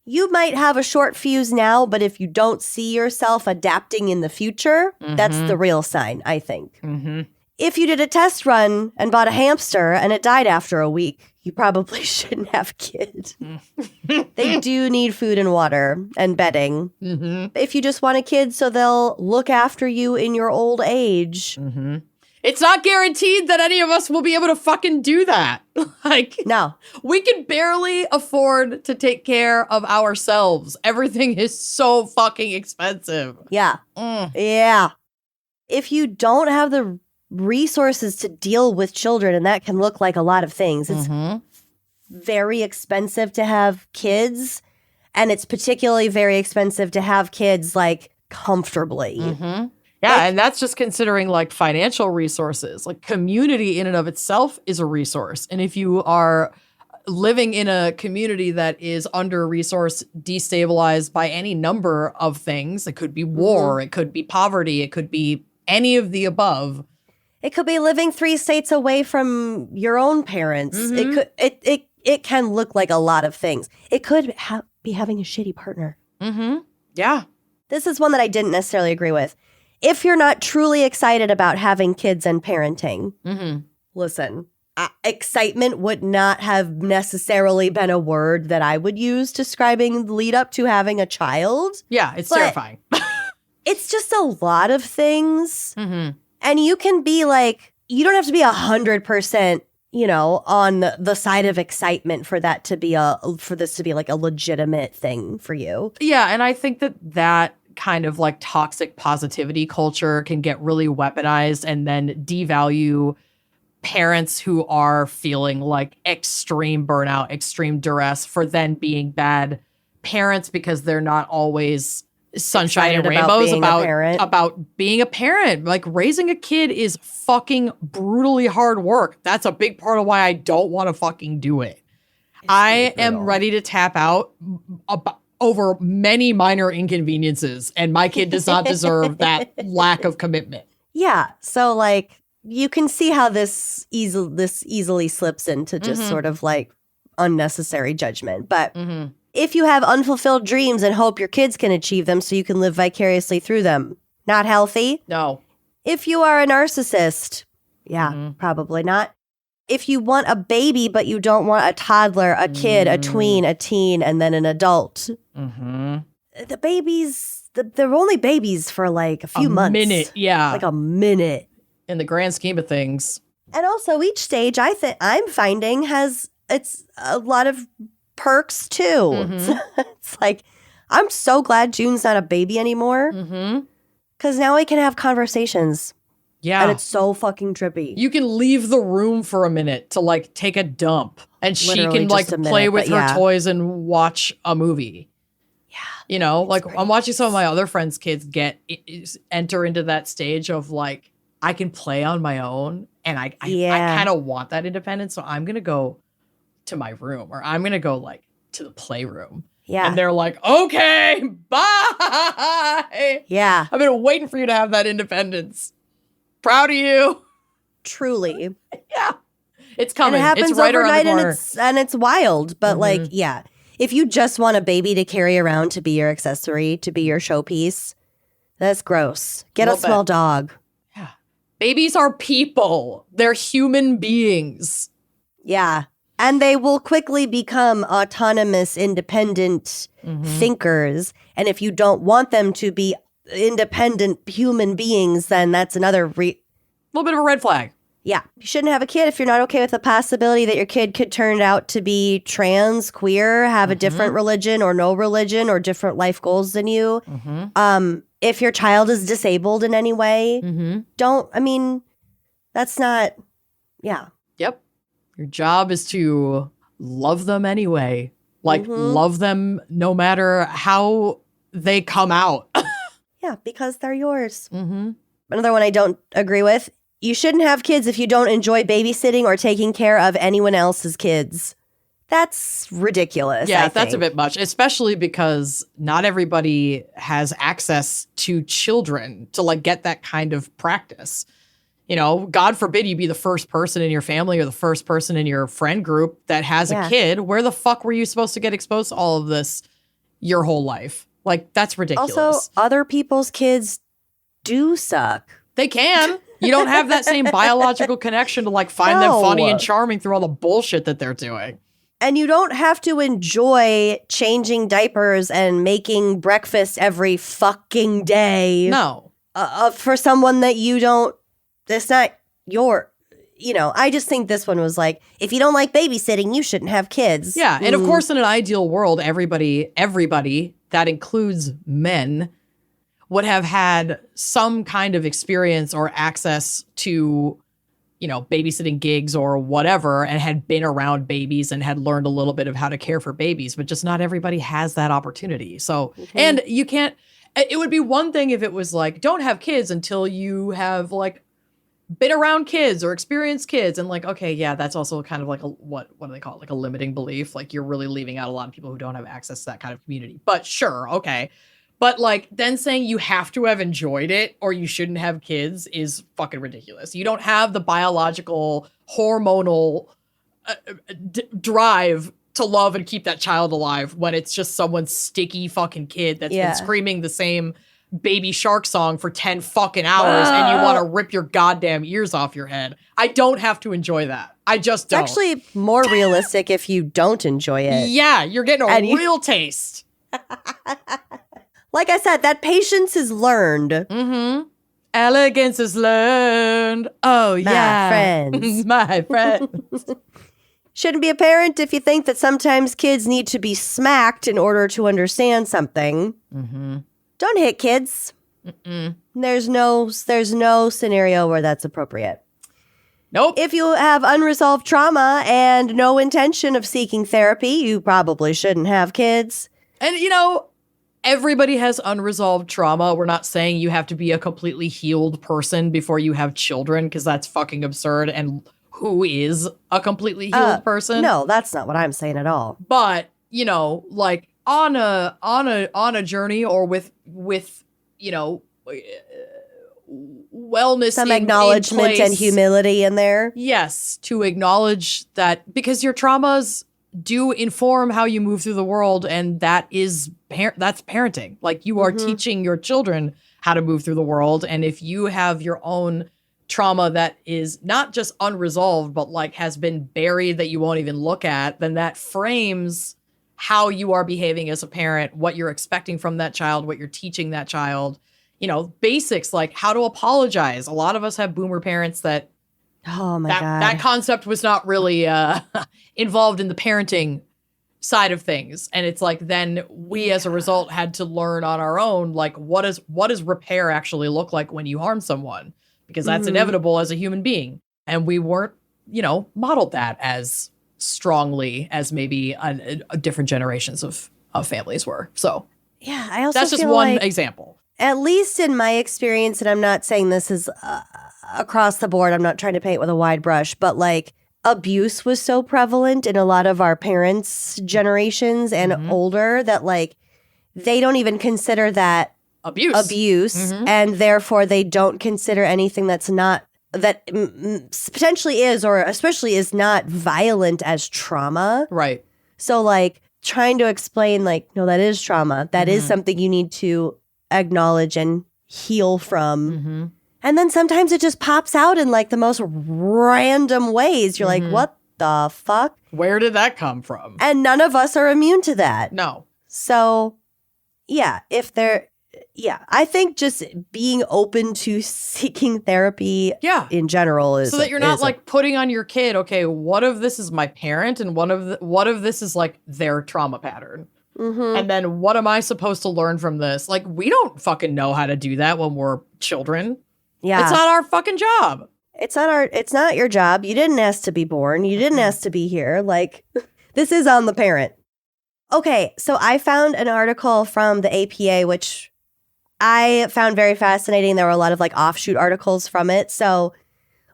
You might have a short fuse now, but if you don't see yourself adapting in the future, that's the real sign, I think. If you did a test run and bought a hamster and it died after a week, you probably shouldn't have kids. They do need food and water and bedding. If you just want a kid so they'll look after you in your old age. It's not guaranteed that any of us will be able to fucking do that. Like, no. We can barely afford to take care of ourselves. Everything is so fucking expensive. Yeah. Yeah. If you don't have the resources to deal with children, and that can look like a lot of things. It's very expensive to have kids, and it's particularly very expensive to have kids like comfortably. Yeah, and that's just considering like financial resources. Like community in and of itself is a resource. And if you are living in a community that is under-resourced, destabilized by any number of things, it could be war, it could be poverty, it could be any of the above. It could be living 3 states away from your own parents. It can look like a lot of things. It could be having a shitty partner. Yeah. This is one that I didn't necessarily agree with. If you're not truly excited about having kids and parenting, listen, excitement would not have necessarily been a word that I would use describing the lead up to having a child. Yeah, it's terrifying. It's just a lot of things. And you can be like, you don't have to be 100%, you know, on the side of excitement for that to be for this to be like a legitimate thing for you. Yeah, and I think that kind of like toxic positivity culture can get really weaponized and then devalue parents who are feeling like extreme burnout, extreme duress for then being bad parents because they're not always sunshine and rainbows about being a parent. Like raising a kid is fucking brutally hard work. That's a big part of why I don't want to fucking do it. I am ready to tap out over many minor inconveniences, and my kid does not deserve that lack of commitment. Yeah. So like you can see how this easily slips into just sort of like unnecessary judgment. But if you have unfulfilled dreams and hope your kids can achieve them so you can live vicariously through them, not healthy. No. If you are a narcissist, probably not. If you want a baby, but you don't want a toddler, a kid, a tween, a teen, and then an adult. The babies, they're only babies for like a few months. A minute, yeah. Like a minute. In the grand scheme of things. And also each stage I'm finding it's a lot of perks too. It's like, I'm so glad June's not a baby anymore. Because now we can have conversations. Yeah. And it's so fucking trippy. You can leave the room for a minute to like take a dump and Literally she can like play with her yeah. toys and watch a movie. Yeah. You know, like I'm watching some of my other friends' kids enter into that stage of like, I can play on my own, and I Yeah. kind of want that independence. So I'm gonna go to my room, or I'm gonna go like to the playroom. Yeah. And they're like, okay, bye. Yeah. I've been waiting for you to have that independence. Proud of you. Truly. Yeah. It's And coming. it happens It's right around the overnight, corner. and it's wild. But like, yeah, if you just want a baby to carry around to be your accessory, to be your showpiece, that's gross. Get a Love small it. dog. Yeah. Babies are people. They're human beings. Yeah. And they will quickly become autonomous, independent thinkers. And if you don't want them to be independent human beings, then that's another little bit of a red flag. Yeah. You shouldn't have a kid if you're not okay with the possibility that your kid could turn out to be trans, queer, have a different religion or no religion or different life goals than you. If your child is disabled in any way, that's not, yeah. Yep. Your job is to love them anyway. Like, love them no matter how they come out. Yeah, because they're yours. Another one I don't agree with. You shouldn't have kids if you don't enjoy babysitting or taking care of anyone else's kids. That's ridiculous. Yeah, I that's a think. bit much, especially because not everybody has access to children to like get that kind of practice. You know, God forbid you be the first person in your family or the first person in your friend group that has a kid. Where the fuck were you supposed to get exposed to all of this your whole life? Like, that's ridiculous. Also, other people's kids do suck. They can. You don't have that same biological connection to like find them funny and charming through all the bullshit that they're doing. And you don't have to enjoy changing diapers and making breakfast every fucking day. No. For someone that you don't, that's not your, I just think this one was like, if you don't like babysitting, you shouldn't have kids. Yeah. And of course, in an ideal world, everybody, that includes men, would have had some kind of experience or access to, babysitting gigs or whatever, and had been around babies and had learned a little bit of how to care for babies, but just not everybody has that opportunity. So, and you can't, it would be one thing if it was like, don't have kids until you have like been around kids or experienced kids, and like, okay, yeah, that's also kind of like a, what do they call it? Like a limiting belief. Like you're really leaving out a lot of people who don't have access to that kind of community, but sure. Okay. But like then saying you have to have enjoyed it or you shouldn't have kids is fucking ridiculous. You don't have the biological hormonal drive to love and keep that child alive when it's just someone's sticky fucking kid that's been screaming the same Baby Shark song for 10 fucking hours and you want to rip your goddamn ears off your head. I don't have to enjoy that. I just don't. It's actually more realistic if you don't enjoy it. Yeah, you're getting a real taste. Like I said, that patience is learned. Elegance is learned. Oh, yeah. friends. My friends. Shouldn't be a parent if you think that sometimes kids need to be smacked in order to understand something. Don't hit kids. There's no scenario where that's appropriate. Nope. If you have unresolved trauma and no intention of seeking therapy, you probably shouldn't have kids. And, everybody has unresolved trauma. We're not saying you have to be a completely healed person before you have children, because that's fucking absurd. And who is a completely healed person? No, that's not what I'm saying at all. But, like on a journey or with wellness, Some in acknowledgement place. and humility in there. Yes, to acknowledge that, because your traumas do inform how you move through the world, and that is that's parenting. Like you are teaching your children how to move through the world, and if you have your own trauma that is not just unresolved but like has been buried that you won't even look at, then that frames how you are behaving as a parent, what you're expecting from that child, what you're teaching that child. Basics like how to apologize. A lot of us have boomer parents that Oh my God. That concept was not really involved in the parenting side of things. And it's like, then we as a result had to learn on our own, like what does repair actually look like when you harm someone? Because that's inevitable as a human being. And we weren't, modeled that as strongly as maybe a different generations of families were. So yeah, I also that's just feel one like, example. at least in my experience, and I'm not saying this is across the board, I'm not trying to paint with a wide brush, but like abuse was so prevalent in a lot of our parents' generations and older that like they don't even consider that abuse and therefore they don't consider anything that's not that potentially is or especially is not violent as trauma. Right. So like trying to explain like, no, that is trauma. That is something you need to acknowledge and heal from. And then sometimes it just pops out in like the most random ways. You're like, what the fuck? Where did that come from? And none of us are immune to that. No. So yeah, I think just being open to seeking therapy in general is so that you're not like putting on your kid, okay, what if this is my parent and what if this is like their trauma pattern? And then what am I supposed to learn from this? Like, we don't fucking know how to do that when we're children. Yeah. It's not our fucking job. It's not your job. You didn't ask to be born. You didn't ask to be here. Like, this is on the parent. Okay, so I found an article from the APA, which I found very fascinating. There were a lot of like offshoot articles from it. So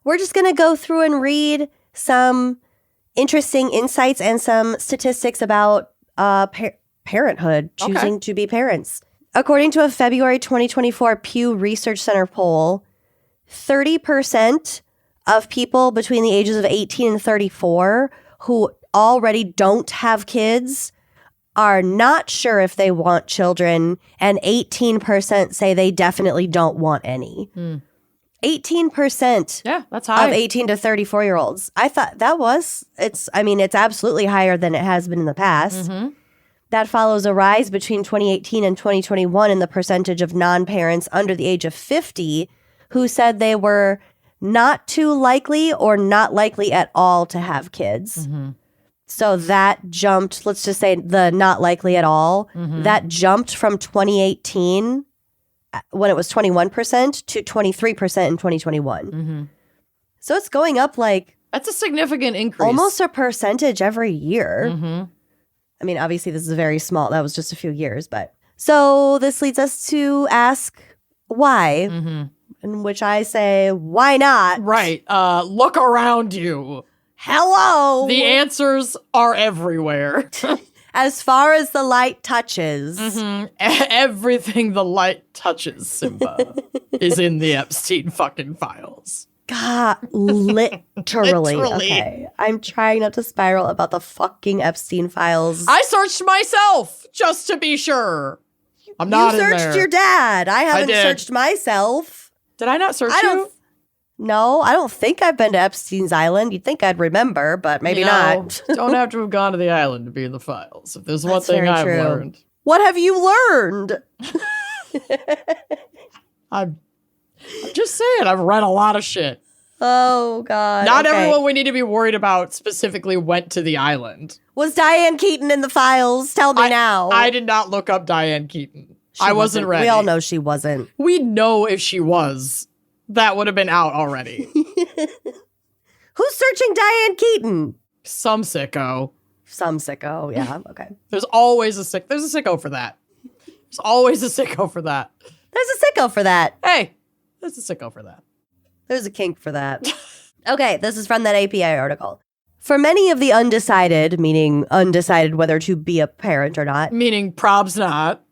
we're just going to go through and read some interesting insights and some statistics about parenthood, choosing to be parents. According to a February 2024 Pew Research Center poll, 30% of people between the ages of 18 and 34 who already don't have kids are not sure if they want children, and 18% say they definitely don't want any. 18%. Yeah, that's high. Of 18 to 34-year-olds. I thought it's absolutely higher than it has been in the past. That follows a rise between 2018 and 2021 in the percentage of non-parents under the age of 50 who said they were not too likely or not likely at all to have kids. So that jumped, let's just say the not likely at all, that jumped from 2018 when it was 21% to 23% in 2021. So it's going up like... That's a significant increase. Almost a percentage every year. I mean, obviously this is very small. That was just a few years, but... So this leads us to ask why, in which I say, why not? Right. Look around you. Hello. The answers are everywhere. As far as the light touches. Everything the light touches, Simba, is in the Epstein fucking files. God, literally. Literally. Okay. I'm trying not to spiral about the fucking Epstein files. I searched myself just to be sure. I'm not in there. You searched your dad. I haven't searched myself. Did I not search you? No, I don't think I've been to Epstein's Island. You'd think I'd remember, but maybe not. Don't have to have gone to the island to be in the files. If there's one thing I've learned. What have you learned? I'm just saying, I've read a lot of shit. Oh, God. Not everyone we need to be worried about specifically went to the island. Was Diane Keaton in the files? Tell me now. I did not look up Diane Keaton. I wasn't ready. We all know she wasn't. We know if she was. That would have been out already. Who's searching Diane Keaton? Some sicko. Some sicko, yeah, okay. There's always a sicko for that. There's always a sicko for that. There's a sicko for that. Hey, there's a sicko for that. There's a kink for that. Okay, this is from that APA article. For many of the undecided, meaning undecided whether to be a parent or not. Meaning probs not.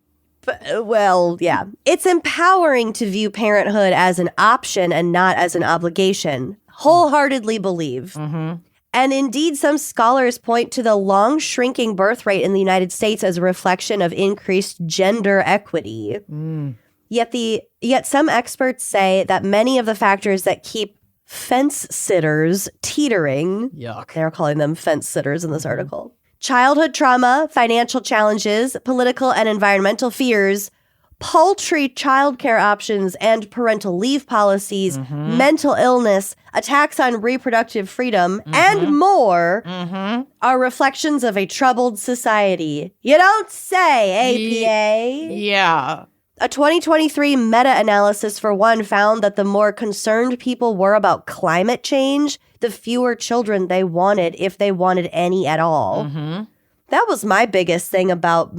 Well, yeah. It's empowering to view parenthood as an option and not as an obligation. Wholeheartedly believe. And indeed, some scholars point to the long shrinking birth rate in the United States as a reflection of increased gender equity. Yet some experts say that many of the factors that keep fence sitters teetering, yuck, they're calling them fence sitters in this article, childhood trauma, financial challenges, political and environmental fears, paltry childcare options and parental leave policies, mental illness, attacks on reproductive freedom, and more are reflections of a troubled society. You don't say, APA. Yeah. A 2023 meta-analysis, for one, found that the more concerned people were about climate change, the fewer children they wanted, if they wanted any at all. That was my biggest thing about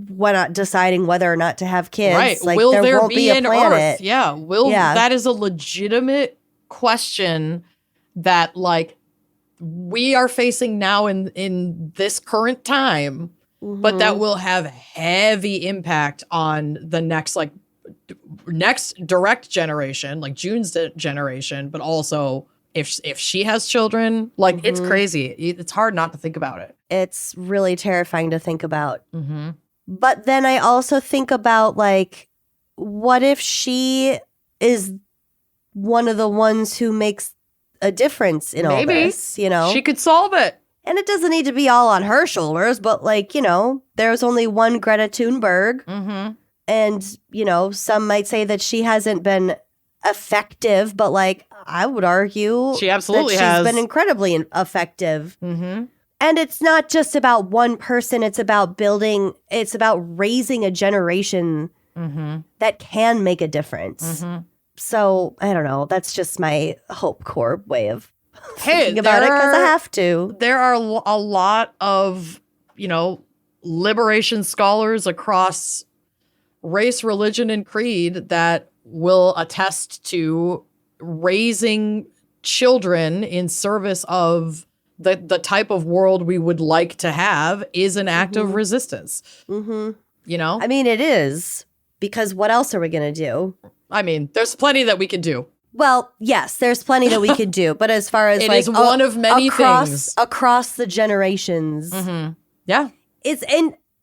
when deciding whether or not to have kids. Right. Like, will there won't be a an planet. Earth? Yeah. That is a legitimate question that like we are facing now in this current time, but that will have heavy impact on the next direct generation, like June's generation, but also if she has children, like it's crazy. It's hard not to think about it. It's really terrifying to think about. But then I also think about like, what if she is one of the ones who makes a difference in all this, you know? She could solve it. And it doesn't need to be all on her shoulders, but like, you know, there's only one Greta Thunberg. And, you know, some might say that she hasn't been effective, but like, I would argue she absolutely that has been incredibly effective. And it's not just about one person. It's about raising a generation that can make a difference. So, I don't know. That's just my Hope Corps way of thinking about it because I have to. There are a lot of, you know, liberation scholars across race, religion, and creed that will attest to raising children in service of the type of world we would like to have is an act of resistance. You know? I mean, it is. Because what else are we going to do? I mean, there's plenty that we could do. Well, yes, there's plenty that we could do. But as far as it like is one of many things across the generations. Yeah. It's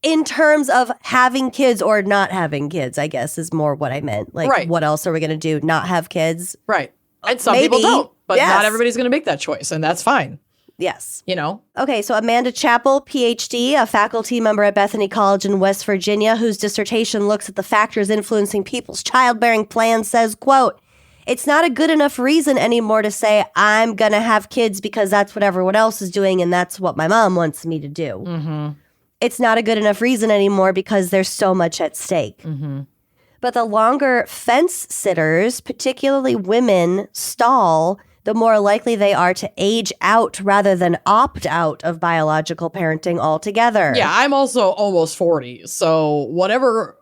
in terms of having kids or not having kids, I guess, is more what I meant. Like, what else are we going to do? Not have kids? Right. And some Maybe. people don't. But Yes. not everybody's going to make that choice. And that's fine. Yes. You know? Okay, so Amanda Chappell, PhD, a faculty member at Bethany College in West Virginia, whose dissertation looks at the factors influencing people's childbearing plans, says, quote, "It's not a good enough reason anymore to say I'm going to have kids because that's what everyone else is doing and that's what my mom wants me to do. It's not a good enough reason anymore because there's so much at stake." But the longer fence sitters, particularly women, stall, the more likely they are to age out rather than opt out of biological parenting altogether. Yeah, I'm also almost 40. So whatever,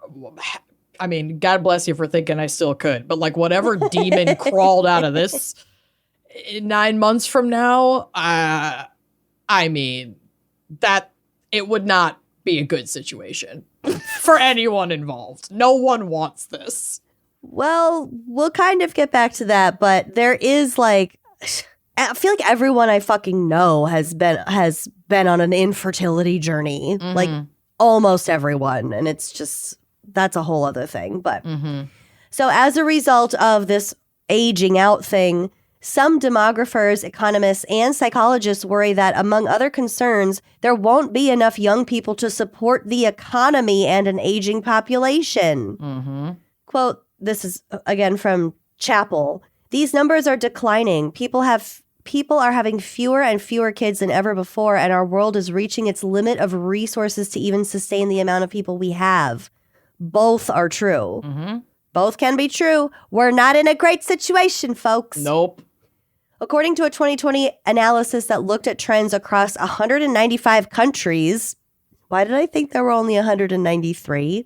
I mean, God bless you for thinking I still could. But like whatever demon crawled out of this 9 months from now, I mean, that it would not be a good situation for anyone involved. No one wants this. Well, we'll kind of get back to that, but there is like, I feel like everyone I fucking know has been on an infertility journey, like almost everyone, and it's just, that's a whole other thing. But so as a result of this aging out thing, some demographers, economists, and psychologists worry that, among other concerns, there won't be enough young people to support the economy and an aging population. Quote, this is again from Chappell. "These numbers are declining. People are having fewer and fewer kids than ever before, and our world is reaching its limit of resources to even sustain the amount of people we have." Both are true. Both can be true. We're not in a great situation, folks. Nope. According to a 2020 analysis that looked at trends across 195 countries, why did I think there were only 193?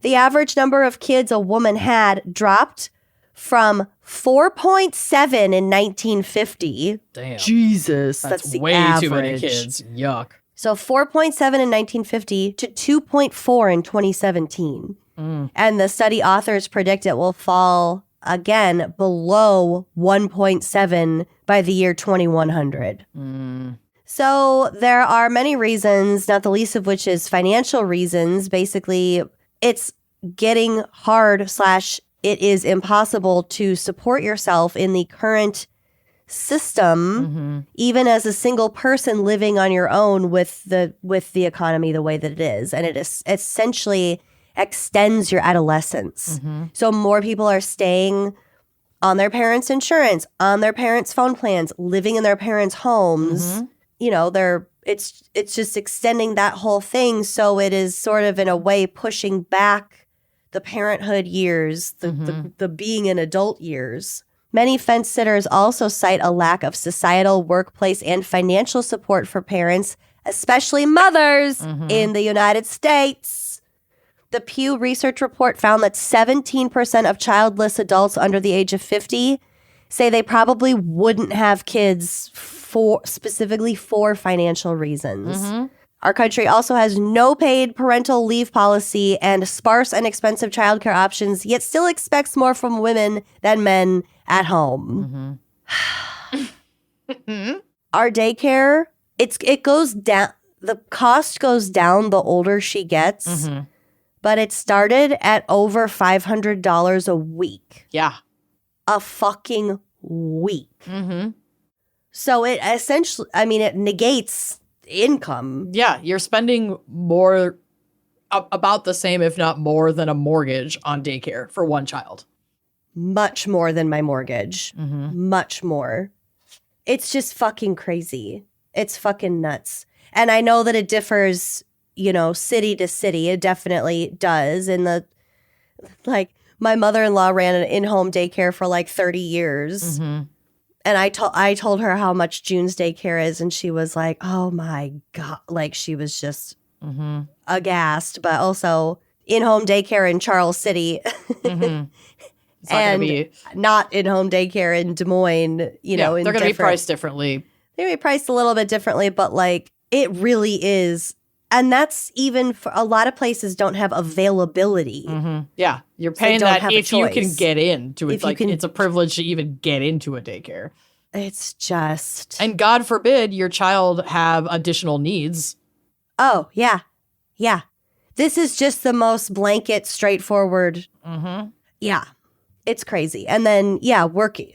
The average number of kids a woman had dropped from 4.7 in 1950. Damn. Jesus. That's the way average. too many kids. Yuck. So 4.7 in 1950 to 2.4 in 2017. And the study authors predict it will fall again below 1.7 by the year 2100. So there are many reasons, not the least of which is financial reasons. Basically, it's getting hard / it is impossible to support yourself in the current system, even as a single person living on your own with the economy the way that it is. And it is essentially extends your adolescence. So more people are staying on their parents' insurance, on their parents' phone plans, living in their parents' homes. You know, it's just extending that whole thing. So it is sort of in a way pushing back the parenthood years, the being an adult years. Many fence sitters also cite a lack of societal, workplace, and financial support for parents, especially mothers in the United States. The Pew Research report found that 17% of childless adults under the age of 50 say they probably wouldn't have kids specifically for financial reasons. Our country also has no paid parental leave policy and sparse and expensive childcare options, yet still expects more from women than men at home. Our daycare, it goes down. The cost goes down the older she gets, but it started at over $500 a week. Yeah. A fucking week. So it essentially, I mean, it negates income. Yeah, you're spending more, about the same, if not more, than a mortgage on daycare for one child. Much more than my mortgage. Much more. It's just fucking crazy. It's fucking nuts. And I know that it differs, you know, city to city. It definitely does. Like, my mother-in-law ran an in-home daycare for like 30 years. And I told her how much June's daycare is, and she was like, oh my God. Like, she was just aghast. But also, in-home daycare in Charles City. And not in-home daycare in Des Moines, you know. They're going to be priced differently. They're going to be priced a little bit differently, but like, it really is. And that's even for a lot of places don't have availability. Yeah, you're paying that if you can choice. get into it. If you Like, can- it's a privilege to even get into a daycare. It's just. And God forbid your child have additional needs. Oh, yeah. Yeah. This is just the most blanket, straightforward. Yeah. It's crazy. And then, yeah, working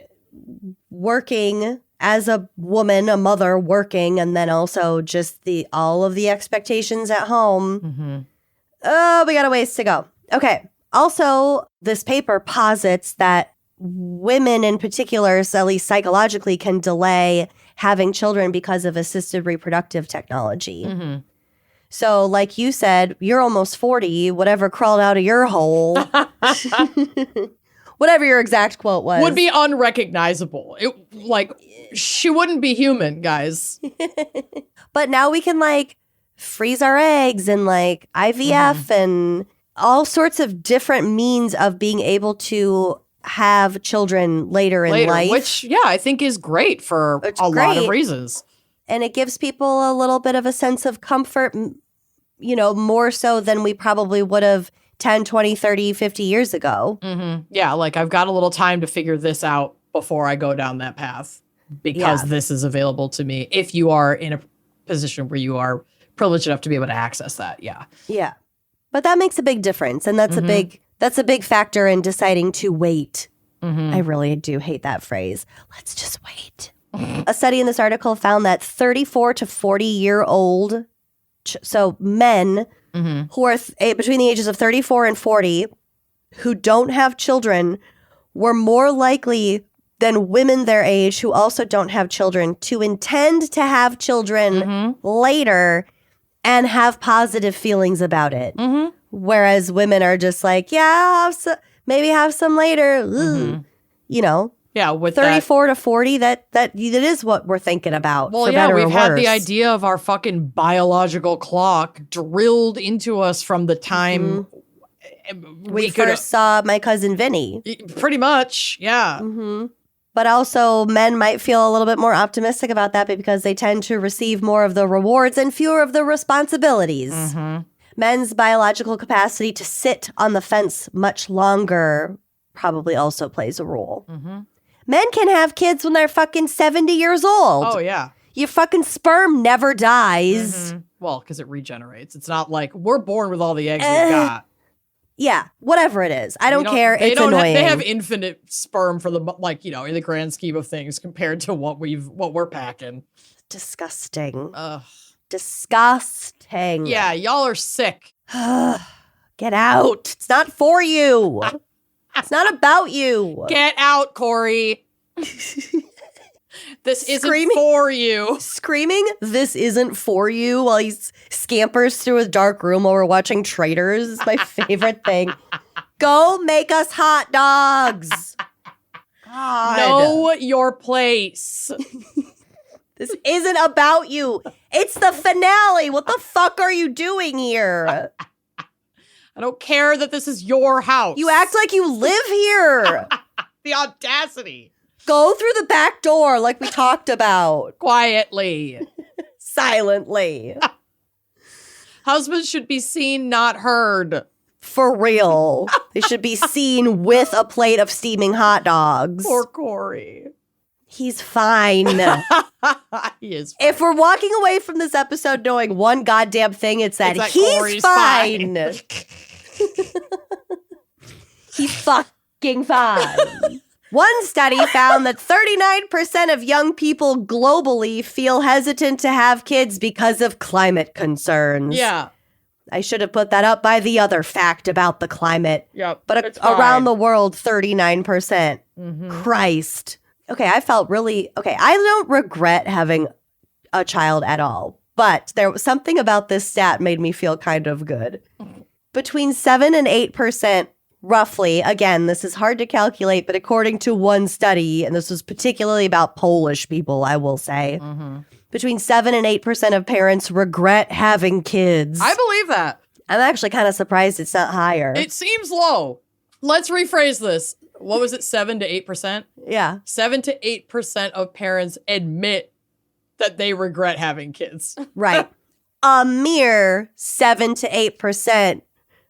as a woman, a mother working, and then also just all of the expectations at home. Oh, we got a ways to go. Okay. Also, this paper posits that women in particular, at least psychologically, can delay having children because of assisted reproductive technology. So, like you said, you're almost 40, whatever crawled out of your hole. Whatever your exact quote was. Would be unrecognizable. She wouldn't be human, guys. But now we can like freeze our eggs and like IVF and all sorts of different means of being able to have children later in life. Which, I think is great for a lot of reasons. And it gives people a little bit of a sense of comfort, you know, more so than we probably would have 10, 20, 30, 50 years ago. Yeah, like I've got a little time to figure this out before I go down that path because this is available to me if you are in a position where you are privileged enough to be able to access that. Yeah. Yeah. But that makes a big difference. And that's a big factor in deciding to wait. I really do hate that phrase. Let's just wait. A study in this article found that 34 to 40-year-old, so men who are between the ages of 34 and 40 who don't have children were more likely than women their age who also don't have children to intend to have children later and have positive feelings about it. Whereas women are just like, yeah, maybe have some later. You know? Yeah, with 34 to 40, that is what we're thinking about. Well, for yeah, better or we've had the worse. idea of our fucking biological clock drilled into us from the time we first saw my cousin Vinny. Pretty much, yeah. But also, men might feel a little bit more optimistic about that because they tend to receive more of the rewards and fewer of the responsibilities. Men's biological capacity to sit on the fence much longer probably also plays a role. Men can have kids when they're fucking 70 years old. Oh, yeah. Your fucking sperm never dies. Well, because it regenerates. It's not like we're born with all the eggs we've got. Yeah, whatever it is. I don't care. It's annoying. They have infinite sperm for the, like, you know, in the grand scheme of things compared to what we're packing. Disgusting. Ugh. Disgusting. Yeah, y'all are sick. Get out. It's not for you. It's not about you. Get out, Corey. This isn't for you. Screaming, this isn't for you, while he scampers through a dark room while we're watching Traitors is my favorite thing. Go make us hot dogs. God. Know your place. This isn't about you. It's the finale. What the fuck are you doing here? I don't care that this is your house. You act like you live here. The audacity. Go through the back door like we talked about. Quietly. Silently. Husbands should be seen, not heard. For real. They should be seen with a plate of steaming hot dogs. Poor Corey. He's fine. He is If we're walking away from this episode knowing one goddamn thing, it's that he's Corey's fine. He's fucking fine. One study found that 39% of young people globally feel hesitant to have kids because of climate concerns. Yeah. I should have put that up by the other fact about the climate. Yep. But around the world, 39%. Christ. Okay, I felt really... Okay, I don't regret having a child at all. But there was something about this stat made me feel kind of good. Between 7 and 8%, roughly, again, this is hard to calculate, but according to one study, and this was particularly about Polish people, I will say, between 7 and 8% of parents regret having kids. I believe that. I'm actually kind of surprised it's not higher. It seems low. Let's rephrase this. What was it, 7 to 8%? Yeah. 7 to 8% of parents admit that they regret having kids. Right. A mere 7 to 8%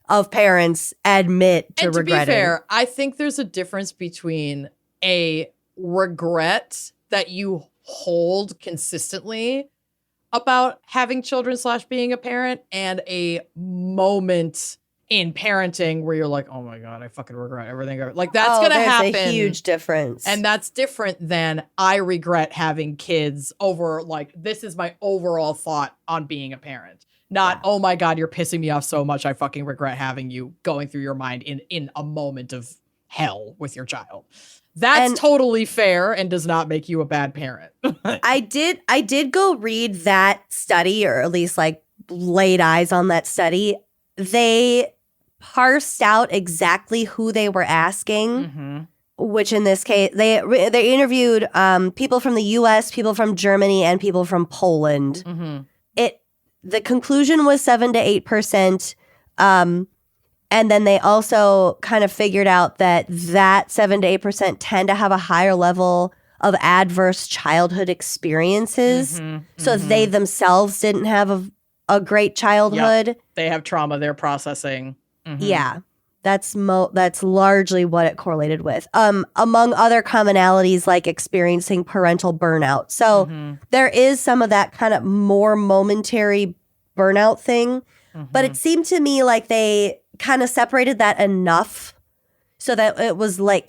of parents admit to regretting. And to be fair, I think there's a difference between a regret that you hold consistently about having children / being a parent and a moment in parenting where you're like, oh my God, I fucking regret everything. Like that's going to happen. There's a huge difference. And that's different than I regret having kids over like, this is my overall thought on being a parent. Not, oh my God, you're pissing me off so much. I fucking regret having you going through your mind in a moment of hell with your child. That's totally fair and does not make you a bad parent. I did go read that study, or at least like laid eyes on that study. They parsed out exactly who they were asking, which in this case, they interviewed people from the US, people from Germany, and people from Poland. The conclusion was 7 to 8%. And then they also kind of figured out that 7 to 8% tend to have a higher level of adverse childhood experiences. So they themselves didn't have a great childhood. Yep. They have trauma they're processing. Yeah. That's largely what it correlated with. Among other commonalities like experiencing parental burnout. So there is some of that kind of more momentary burnout thing. But it seemed to me like they kind of separated that enough so that it was like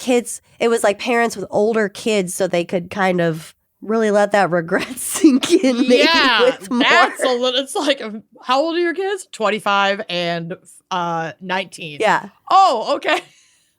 parents with older kids so they could kind of really let that regret sink in. Maybe with more. That's a little, it's like, how old are your kids? 25 and 19. Yeah. Oh, okay.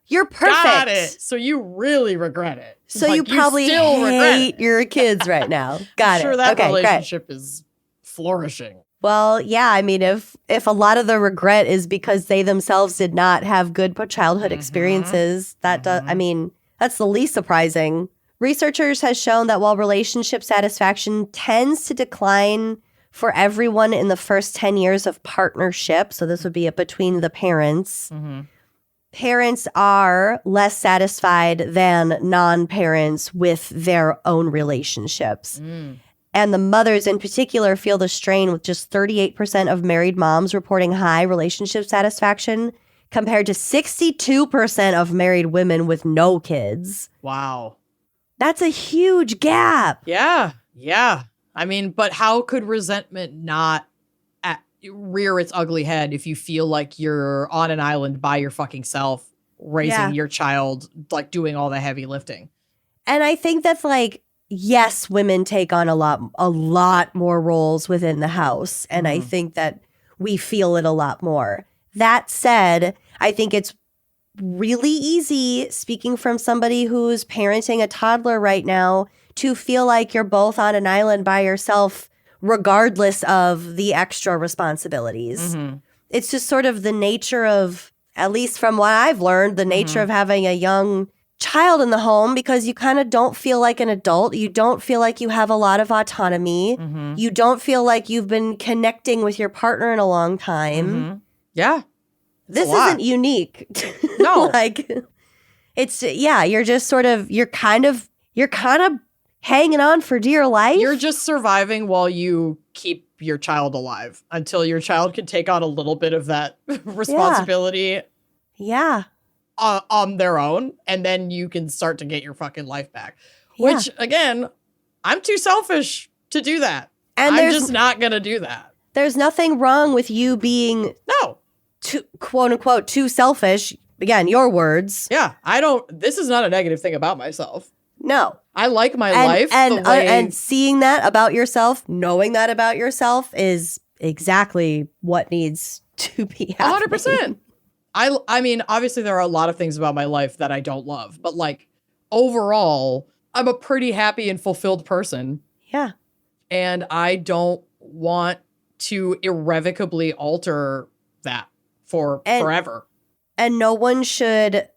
You're perfect. Got it. So you really regret it. So you probably hate your kids right now. Got it. I'm sure that okay, relationship is flourishing. Well, yeah, I mean, if a lot of the regret is because they themselves did not have good childhood experiences, that's the least surprising. Researchers has shown that while relationship satisfaction tends to decline for everyone in the first 10 years of partnership, so this would be between the parents, parents are less satisfied than non-parents with their own relationships. And the mothers in particular feel the strain, with just 38% of married moms reporting high relationship satisfaction compared to 62% of married women with no kids. Wow. That's a huge gap. Yeah. Yeah. I mean, but how could resentment not rear its ugly head if you feel like you're on an island by your fucking self, raising your child, like doing all the heavy lifting? And I think that's like, yes, women take on a lot more roles within the house. And I think that we feel it a lot more. That said, I think it's really easy, speaking from somebody who's parenting a toddler right now, to feel like you're both on an island by yourself, regardless of the extra responsibilities. It's just sort of the nature of, at least from what I've learned, the nature of having a young child in the home, because you kind of don't feel like an adult. You don't feel like you have a lot of autonomy. You don't feel like you've been connecting with your partner in a long time. Yeah. This isn't unique. No. Like, it's, you're just sort of, you're kind of you're kind of hanging on for dear life. You're just surviving while you keep your child alive until your child can take on a little bit of that responsibility on their own. And then you can start to get your fucking life back. Yeah. Which, again, I'm too selfish to do that. And I'm just not going to do that. There's nothing wrong with you being too, quote unquote, too selfish. Again, your words. Yeah, this is not a negative thing about myself. No. I like my life. And seeing that about yourself, knowing that about yourself is exactly what needs to be happening. 100%. I mean, obviously there are a lot of things about my life that I don't love, but like overall, I'm a pretty happy and fulfilled person. Yeah. And I don't want to irrevocably alter that forever. And no one should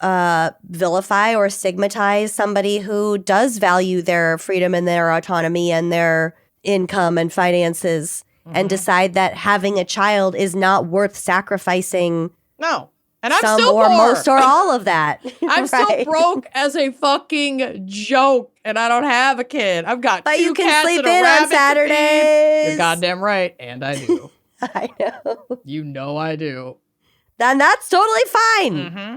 vilify or stigmatize somebody who does value their freedom and their autonomy and their income and finances and decide that having a child is not worth sacrificing. No. And I'm some still or poor. most or all of that. I'm still broke as a fucking joke, and I don't have a kid. I've got but two you can cats sleep and a in rabbit on Saturdays. You're goddamn right, and I do. I know. You know I do. Then that's totally fine. Mm-hmm.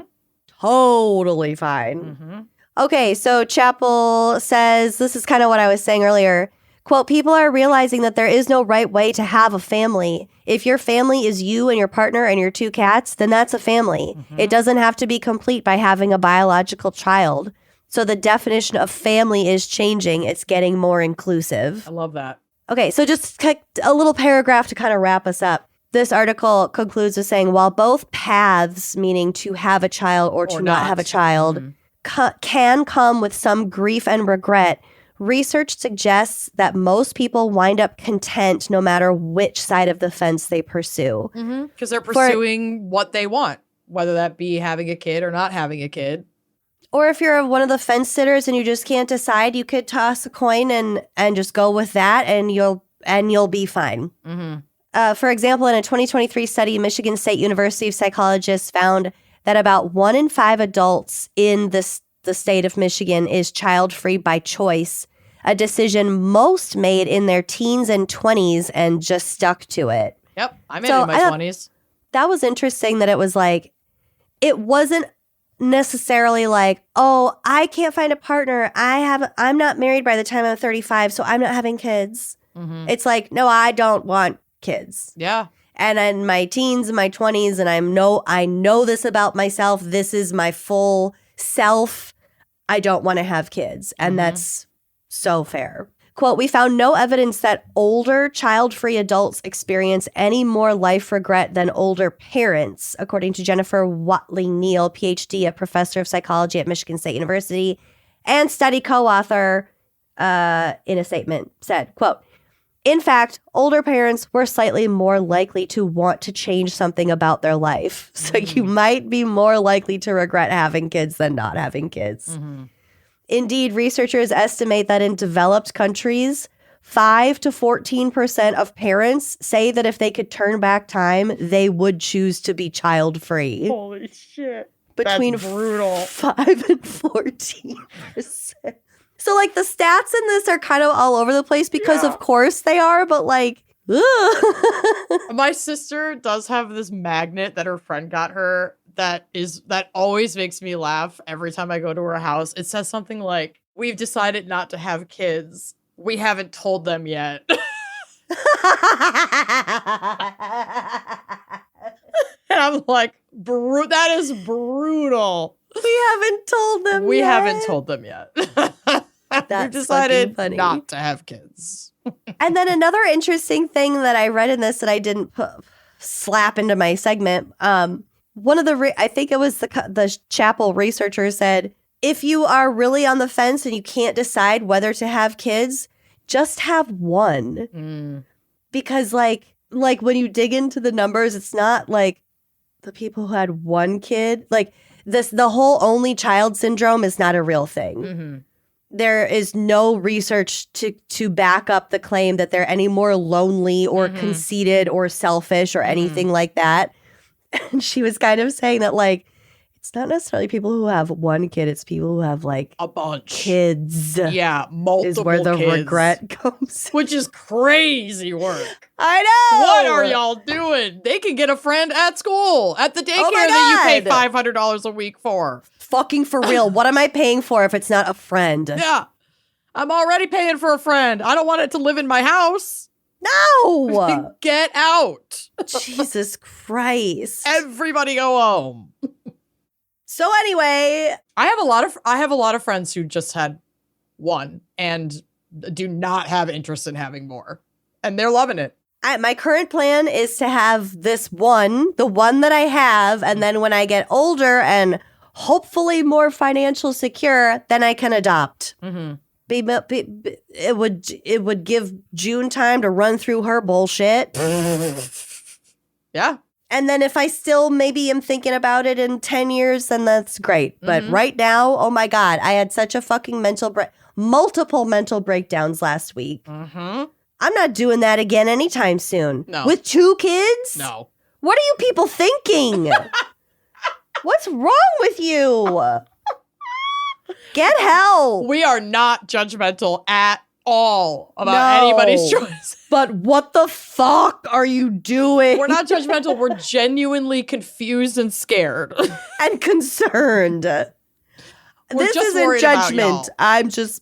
Totally fine. Mm-hmm. Okay, so Chappell says, this is kind of what I was saying earlier. Quote, people are realizing that there is no right way to have a family. If your family is you and your partner and your two cats, then that's a family. Mm-hmm. It doesn't have to be complete by having a biological child. So the definition of family is changing. It's getting more inclusive. I love that. Okay, so just a little paragraph to kind of wrap us up. This article concludes with saying, while both paths, meaning to have a child or to not have a child, can come with some grief and regret, research suggests that most people wind up content no matter which side of the fence they pursue. Because they're pursuing what they want, whether that be having a kid or not having a kid. Or if you're one of the fence sitters and you just can't decide, you could toss a coin and just go with that, and you'll be fine. For example, in a 2023 study, Michigan State University psychologists found that about 1 in 5 adults in the state of Michigan is child-free by choice, a decision most made in their teens and 20s and just stuck to it. Yep, I made it in my 20s. That was interesting that it was like, it wasn't necessarily like, oh, I can't find a partner. I'm not married by the time I'm 35, so I'm not having kids. It's like, no, I don't want kids. Yeah. And in my teens and my 20s, and I know this about myself. This is my full self. I don't want to have kids. And that's so fair. Quote, we found no evidence that older child-free adults experience any more life regret than older parents, according to Jennifer Watley-Neal, PhD, a professor of psychology at Michigan State University, and study co-author in a statement said, quote, in fact, older parents were slightly more likely to want to change something about their life. So you might be more likely to regret having kids than not having kids. Indeed, researchers estimate that in developed countries, 5 to 14% of parents say that if they could turn back time, they would choose to be child-free. Holy shit. Between That's brutal. 5 and 14%. So, like, the stats in this are kind of all over the place because, of course, they are, but, like, ugh. My sister does have this magnet that her friend got her that always makes me laugh every time I go to her house. It says something like, we've decided not to have kids. We haven't told them yet. And I'm like, that is brutal. We haven't told them We yet. haven't told them yet. We've decided funny. not to have kids. And then another interesting thing that I read in this that I didn't slap into my segment, one of the, I think it was the Chappell researcher said, if you are really on the fence and you can't decide whether to have kids, just have one. Because like when you dig into the numbers, it's not like the people who had one kid, like the whole only child syndrome is not a real thing. There is no research to back up the claim that they're any more lonely or conceited or selfish or anything like that. And she was kind of saying that, like, It's not necessarily people who have one kid. It's people who have like A bunch. kids. Yeah, multiple Is where the kids. regret comes. Which is crazy work. I know. What are y'all doing? They can get a friend at school, at the daycare Oh my that you pay God. $500 a week for. Fucking for real. What am I paying for if it's not a friend? Yeah. I'm already paying for a friend. I don't want it to live in my house. No. Get out. Jesus Christ. Everybody go home. So anyway, I have a lot of friends who just had one and do not have interest in having more. And they're loving it. my current plan is to have this one, the one that I have, and then when I get older and hopefully more financial secure, then I can adopt. Mm-hmm. It would give June time to run through her bullshit. Yeah. And then if I still maybe am thinking about it in 10 years, then that's great. But right now, oh my God, I had such a fucking multiple mental breakdowns last week. Mm-hmm. I'm not doing that again anytime soon. No. With 2 kids? No. What are you people thinking? What's wrong with you? Get help. We are not judgmental at all about anybody's choice. But what the fuck are you doing? We're not judgmental. We're genuinely confused and scared. And concerned. This just isn't worried about judgment. y'all.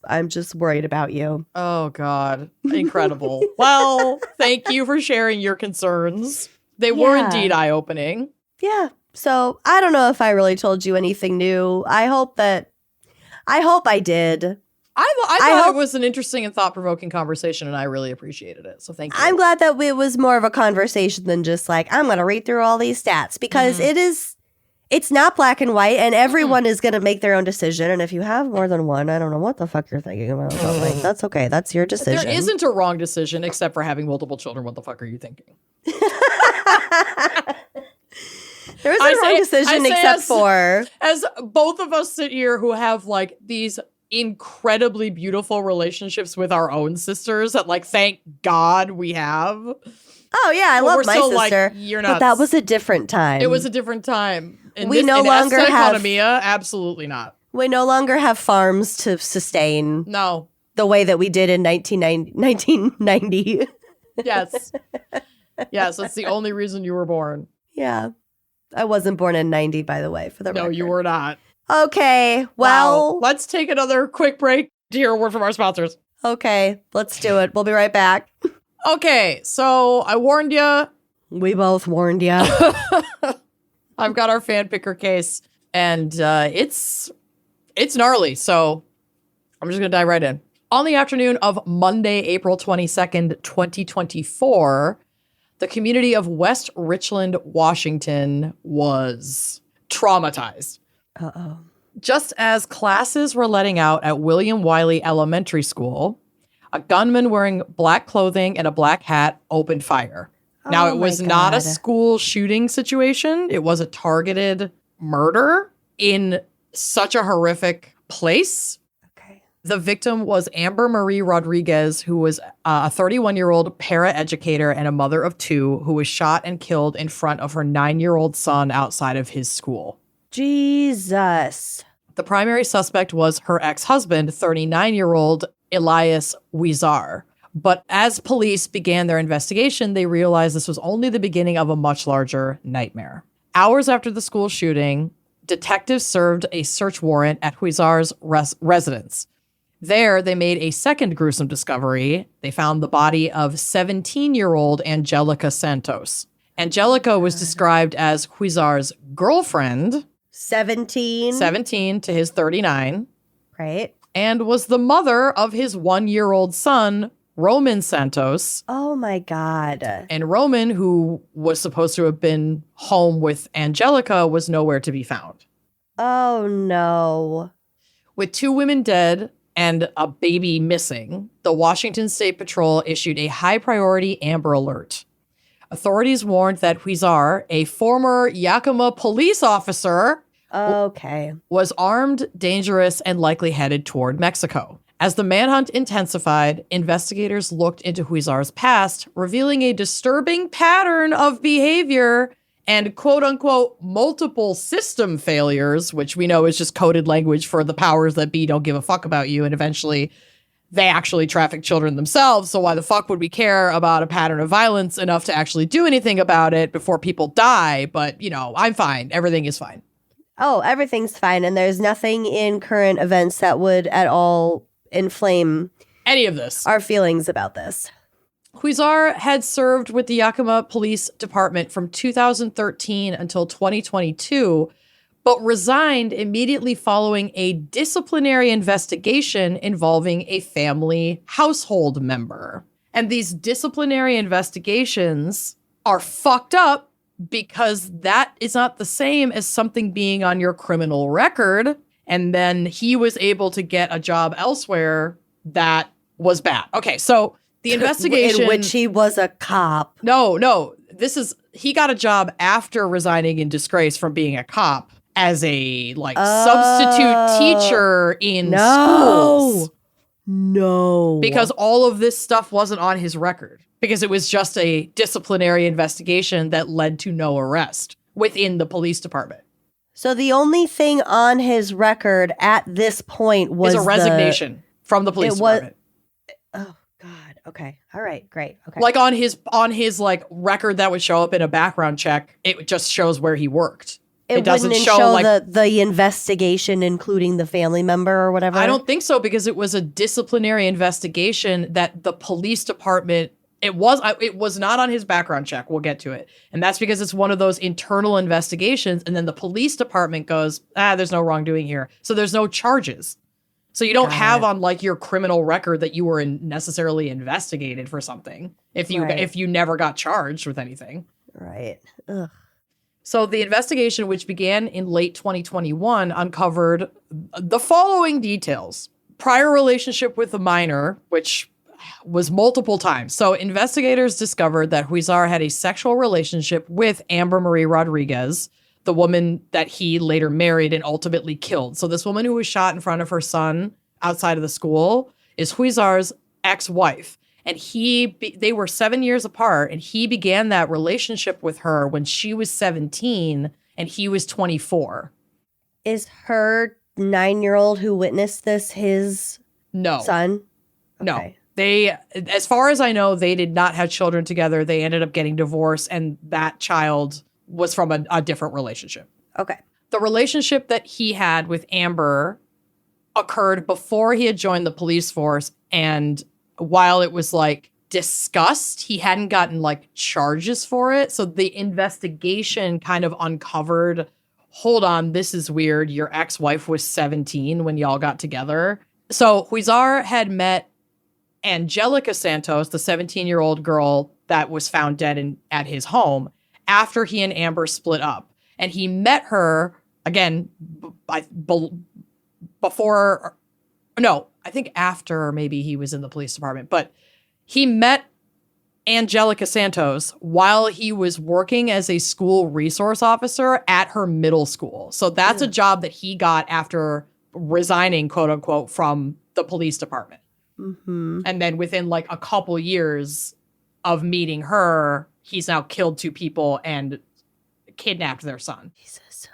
I'm just worried about you. Oh, God. Incredible. Well, thank you for sharing your concerns. They were Yeah. indeed eye-opening. Yeah. So I don't know if I really told you anything new. I hope I did. I thought hope- it was an interesting and thought-provoking conversation, and I really appreciated it. So thank you. I'm glad that it was more of a conversation than just like, I'm going to read through all these stats because it's not black and white and everyone is going to make their own decision. And if you have more than one, I don't know what the fuck you're thinking about. But like, that's okay. That's your decision. There isn't a wrong decision except for having multiple children. What the fuck are you thinking? There isn't a wrong decision except for... As both of us sit here who have like these incredibly beautiful relationships with our own sisters that like, thank God we have. Oh yeah, I But love we're my still sister. like, you're but that nuts. was a different time. It was a different time. We no longer have- economia, absolutely not. We no longer have farms to sustain No. the way that we did in 1990. Yes. Yes, that's the only reason you were born. Yeah. I wasn't born in 90, by the way, for the No, record. you were not. Okay, well, Wow. Let's take another quick break to hear a word from our sponsors. okay, let's do it. We'll be right back. Okay, so I warned you. We both warned you. I've got our fan picker case, and it's gnarly. So I'm just gonna dive right in. On the afternoon of Monday, April 22nd, 2024, the community of West Richland, Washington was traumatized. Uh-oh. Just as classes were letting out at William Wiley Elementary School, a gunman wearing black clothing and a black hat opened fire. Now, Oh it was my not a God. school shooting situation. It was a targeted murder in such a horrific place. Okay. The victim was Amber Marie Rodriguez, who was a 31-year-old paraeducator and a mother of 2 who was shot and killed in front of her 9-year-old son outside of his school. Jesus. The primary suspect was her ex-husband, 39-year-old Elias Huizar. But as police began their investigation, they realized this was only the beginning of a much larger nightmare. Hours after the school shooting, detectives served a search warrant at Huizar's residence. There, they made a second gruesome discovery. They found the body of 17-year-old Angelica Santos. Angelica was described as Huizar's girlfriend, 17 to his 39, Right? and was the mother of his 1-year-old son, Roman Santos. Oh my God. And Roman, who was supposed to have been home with Angelica, was nowhere to be found. Oh no. With 2 women dead and a baby missing, the Washington State Patrol issued a high-priority Amber Alert. Authorities warned that Huizar, a former Yakima police officer, Okay. was armed, dangerous, and likely headed toward Mexico. As the manhunt intensified, investigators looked into Huizar's past, revealing a disturbing pattern of behavior and quote unquote multiple system failures, which we know is just coded language for the powers that be don't give a fuck about you. And eventually they actually traffic children themselves. So why the fuck would we care about a pattern of violence enough to actually do anything about it before people die? But, I'm fine. Everything is fine. Oh, everything's fine. And there's nothing in current events that would at all inflame any of this. Our feelings about this. Huizar had served with the Yakima Police Department from 2013 until 2022, but resigned immediately following a disciplinary investigation involving a family household member. And these disciplinary investigations are fucked up because that is not the same as something being on your criminal record. And then he was able to get a job elsewhere that was bad. Okay, so the investigation... In which he was a cop. No. He got a job after resigning in disgrace from being a cop as a, substitute teacher in schools. No. Because all of this stuff wasn't on his record. Because it was just a disciplinary investigation that led to no arrest within the police department. So the only thing on his record at this point was a resignation from the police department. Oh God. Okay. All right. Great. Okay. Like on his record that would show up in a background check, it just shows where he worked. It doesn't show the investigation, including the family member or whatever. I don't think so, because it was a disciplinary investigation that the police department. It was not on his background check. We'll get to it. And that's because it's one of those internal investigations. And then the police department goes, there's no wrongdoing here. So there's no charges. So you don't have on your criminal record that you were necessarily investigated for something if you never got charged with anything. Right. Ugh. So the investigation, which began in late 2021, uncovered the following details. Prior relationship with a minor, which was multiple times. So investigators discovered that Huizar had a sexual relationship with Amber Marie Rodriguez, the woman that he later married and ultimately killed. So this woman who was shot in front of her son outside of the school is Huizar's ex-wife. And they were 7 years apart, and he began that relationship with her when she was 17 and he was 24. Is her 9-year-old who witnessed this his son? No. Okay. They, as far as I know, they did not have children together. They ended up getting divorced, and that child was from a different relationship. Okay. The relationship that he had with Amber occurred before he had joined the police force, and while it was discussed, he hadn't gotten charges for it. So the investigation kind of uncovered, hold on, this is weird. Your ex-wife was 17 when y'all got together. So Huizar had met Angelica Santos, the 17-year-old girl that was found dead at his home after he and Amber split up. And he met her, again, I think after maybe he was in the police department. But he met Angelica Santos while he was working as a school resource officer at her middle school. So that's a job that he got after resigning, quote unquote, from the police department. Mm-hmm. And then within a couple years of meeting her, he's now killed 2 people and kidnapped their son. Jesus.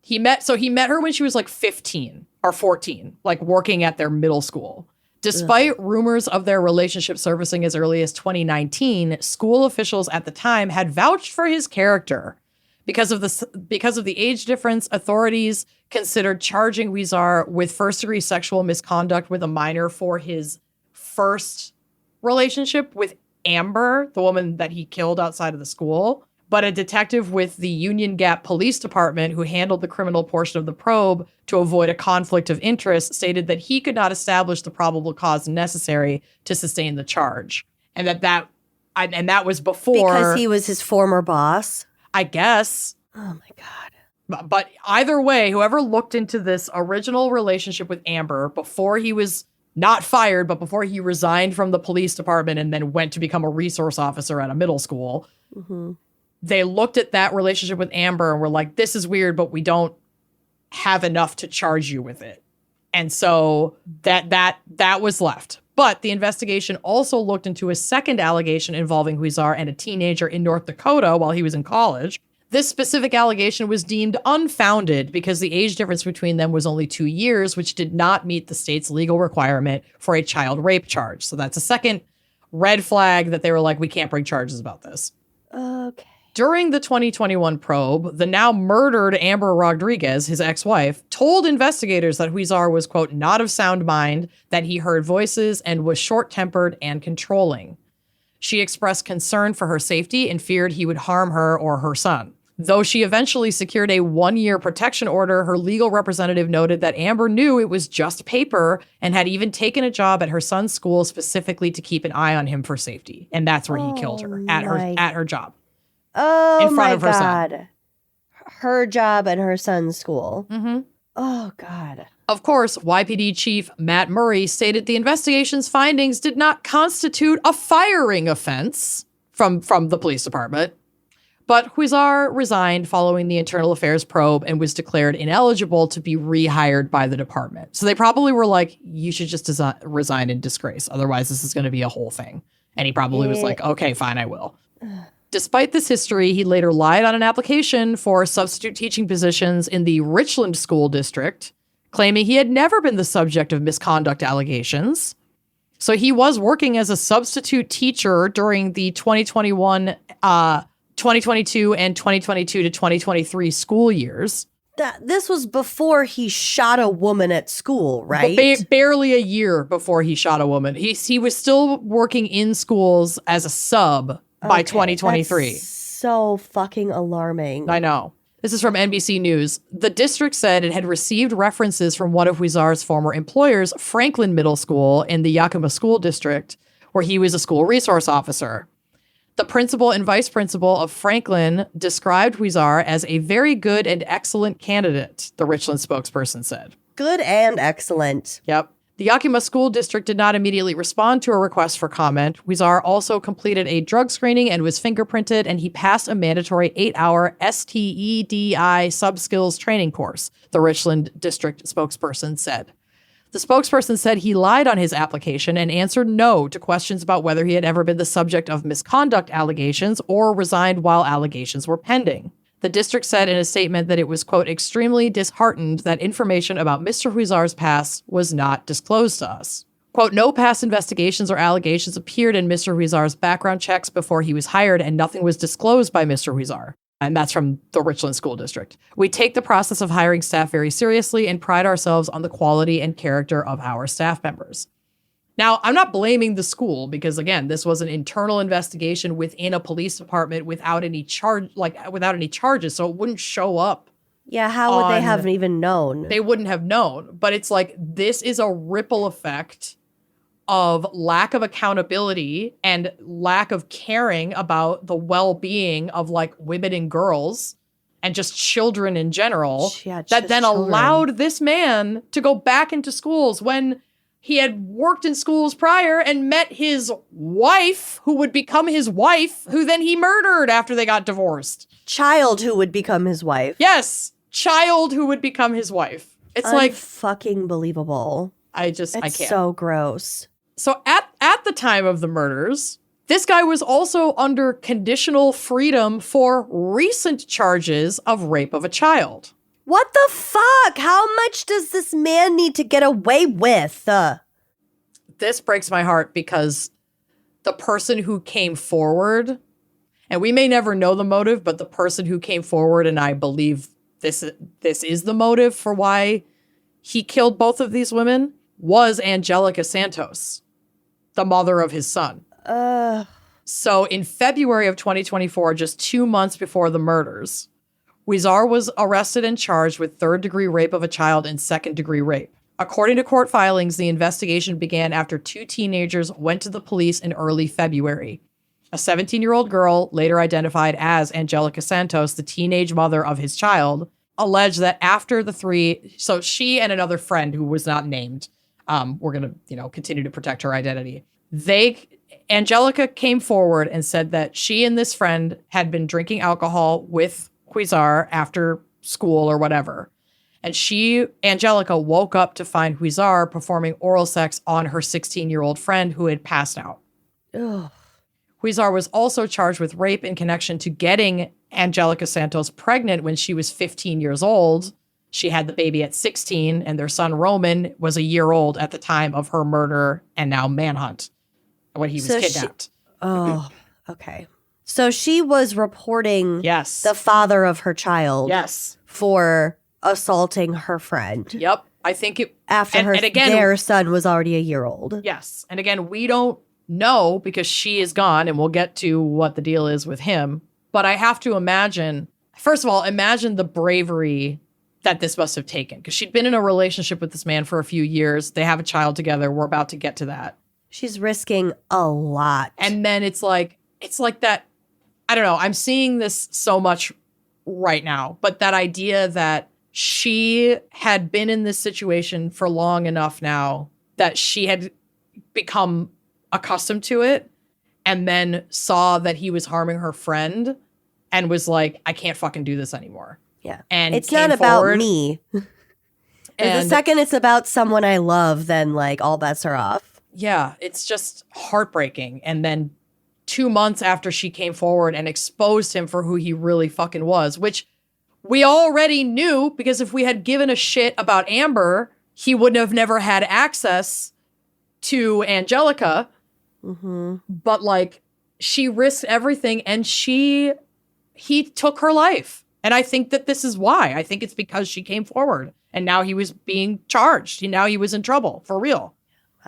He met her when she was 15 or 14, working at their middle school. Despite rumors of their relationship surfacing as early as 2019, school officials at the time had vouched for his character. Because of the age difference, authorities considered charging Huizar with first-degree sexual misconduct with a minor for his first relationship with Amber, the woman that he killed outside of the school. But a detective with the Union Gap Police Department who handled the criminal portion of the probe to avoid a conflict of interest stated that he could not establish the probable cause necessary to sustain the charge. And that was before... Because he was his former boss? I guess. Oh my God. But either way, whoever looked into this original relationship with Amber before he was not fired, but before he resigned from the police department and then went to become a resource officer at a middle school, they looked at that relationship with Amber and were like, this is weird, but we don't have enough to charge you with it. And so that was left. But the investigation also looked into a second allegation involving Huizar and a teenager in North Dakota while he was in college. This specific allegation was deemed unfounded because the age difference between them was only 2 years, which did not meet the state's legal requirement for a child rape charge. So that's a second red flag that they were like, we can't bring charges about this. Okay. During the 2021 probe, the now murdered Amber Rodriguez, his ex-wife, told investigators that Huizar was, quote, not of sound mind, that he heard voices and was short-tempered and controlling. She expressed concern for her safety and feared he would harm her or her son. Though she eventually secured a 1-year protection order, her legal representative noted that Amber knew it was just paper and had even taken a job at her son's school specifically to keep an eye on him for safety. And that's where he killed her, at her job. Oh, in front of her God. son. Her job and her son's school. Mm-hmm. Oh, God. Of course, YPD Chief Matt Murray stated the investigation's findings did not constitute a firing offense from the police department. But Huizar resigned following the internal affairs probe and was declared ineligible to be rehired by the department. So they probably were like, you should just resign in disgrace. Otherwise, this is going to be a whole thing. And he probably was like, okay, fine, I will. Despite this history, he later lied on an application for substitute teaching positions in the Richland School District, claiming he had never been the subject of misconduct allegations. So he was working as a substitute teacher during the 2022 and 2022 to 2023 school years. This was before he shot a woman at school, right? Barely a year before he shot a woman. He was still working in schools as a sub by 2023. That's so fucking alarming. I know. This is from NBC News. The district said it had received references from one of Huizar's former employers, Franklin Middle School in the Yakima School District, where he was a school resource officer. The principal and vice principal of Franklin described Huizar as a very good and excellent candidate, the Richland spokesperson said. Good and excellent. Yep. The Yakima School District did not immediately respond to a request for comment. Huizar also completed a drug screening and was fingerprinted, and he passed a mandatory 8-hour STEDI sub-skills training course, the Richland District spokesperson said. The spokesperson said he lied on his application and answered no to questions about whether he had ever been the subject of misconduct allegations or resigned while allegations were pending. The district said in a statement that it was, quote, extremely disheartened that information about Mr. Huizar's past was not disclosed to us. Quote, no past investigations or allegations appeared in Mr. Huizar's background checks before he was hired, and nothing was disclosed by Mr. Huizar. And that's from the Richland School District. We take the process of hiring staff very seriously and pride ourselves on the quality and character of our staff members. Now, I'm not blaming the school because, again, this was an internal investigation within a police department without any charges, so it wouldn't show up. Yeah, how would they have even known? They wouldn't have known. But it's like, this is a ripple effect of lack of accountability and lack of caring about the well-being of like women and girls and just children in general that then allowed this man to go back into schools when he had worked in schools prior and met his wife, who would become his wife, who then he murdered after they got divorced. Child who would become his wife. Yes, child who would become his wife. It's like fucking believable. I can't. It's so gross. So at the time of the murders, this guy was also under conditional freedom for recent charges of rape of a child. What the fuck? How much does this man need to get away with? This breaks my heart because the person who came forward, and we may never know the motive, but the person who came forward, and I believe this is the motive for why he killed both of these women, was Angelica Santos, the mother of his son. So in February of 2024, just 2 months before the murders, Huizar was arrested and charged with third-degree rape of a child and second-degree rape. According to court filings, the investigation began after 2 teenagers went to the police in early February. A 17-year-old girl, later identified as Angelica Santos, the teenage mother of his child, alleged that after the 3, so she and another friend who was not named, we're going to, continue to protect her identity. Angelica came forward and said that she and this friend had been drinking alcohol with Huizar after school or whatever. And Angelica, woke up to find Huizar performing oral sex on her 16-year-old friend who had passed out. Ugh. Huizar was also charged with rape in connection to getting Angelica Santos pregnant when she was 15 years old. She had the baby at 16, and their son Roman was a year old at the time of her murder and now manhunt when he was kidnapped. Okay. So she was reporting the father of her child for assaulting her friend. Yep. I think it... Their son was already a year old. Yes. And again, we don't know because she is gone, and we'll get to what the deal is with him. But I have to imagine, first of all, imagine the bravery that this must have taken. Because she'd been in a relationship with this man for a few years. They have a child together. We're about to get to that. She's risking a lot. And then it's like that, I don't know, I'm seeing this so much right now. But that idea that she had been in this situation for long enough now that she had become accustomed to it and then saw that he was harming her friend and was like, I can't fucking do this anymore. Yeah. And it's not about me. And the second it's about someone I love, then like all bets are off. Yeah, it's just heartbreaking. And then 2 months after she came forward and exposed him for who he really fucking was, which we already knew because if we had given a shit about Amber, he would have never had access to Angelica. Mm-hmm. But like, she risked everything and he took her life. And I think that this is why. I think it's because she came forward and now he was being charged. Now he was in trouble for real.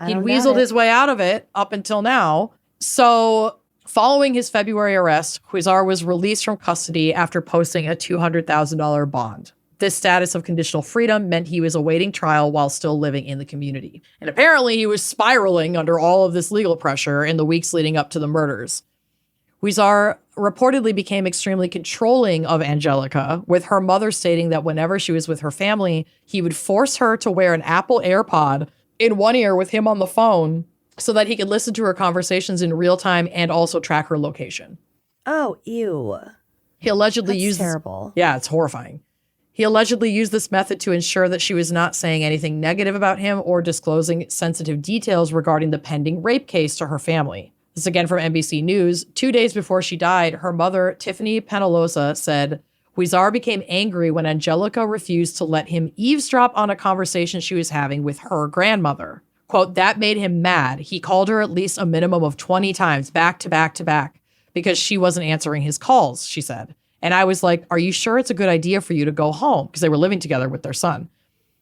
He'd weaseled his way out of it up until now. So following his February arrest, Huizar was released from custody after posting a $200,000 bond. This status of conditional freedom meant he was awaiting trial while still living in the community. And apparently he was spiraling under all of this legal pressure in the weeks leading up to the murders. Huizar reportedly became extremely controlling of Angelica, with her mother stating that whenever she was with her family, he would force her to wear an Apple Airpod in one ear with him on the phone so that he could listen to her conversations in real time and also track her location. Oh, ew. He allegedly used... terrible. Yeah, it's horrifying. He allegedly used this method to ensure that she was not saying anything negative about him or disclosing sensitive details regarding the pending rape case to her family. This is again from NBC News. 2 days before she died, her mother, Tiffany Penalosa, said, Huizar became angry when Angelica refused to let him eavesdrop on a conversation she was having with her grandmother. Quote, that made him mad. He called her at least a minimum of 20 times, back to back to back, because she wasn't answering his calls, she said. And I was like, are you sure it's a good idea for you to go home? Because they were living together with their son.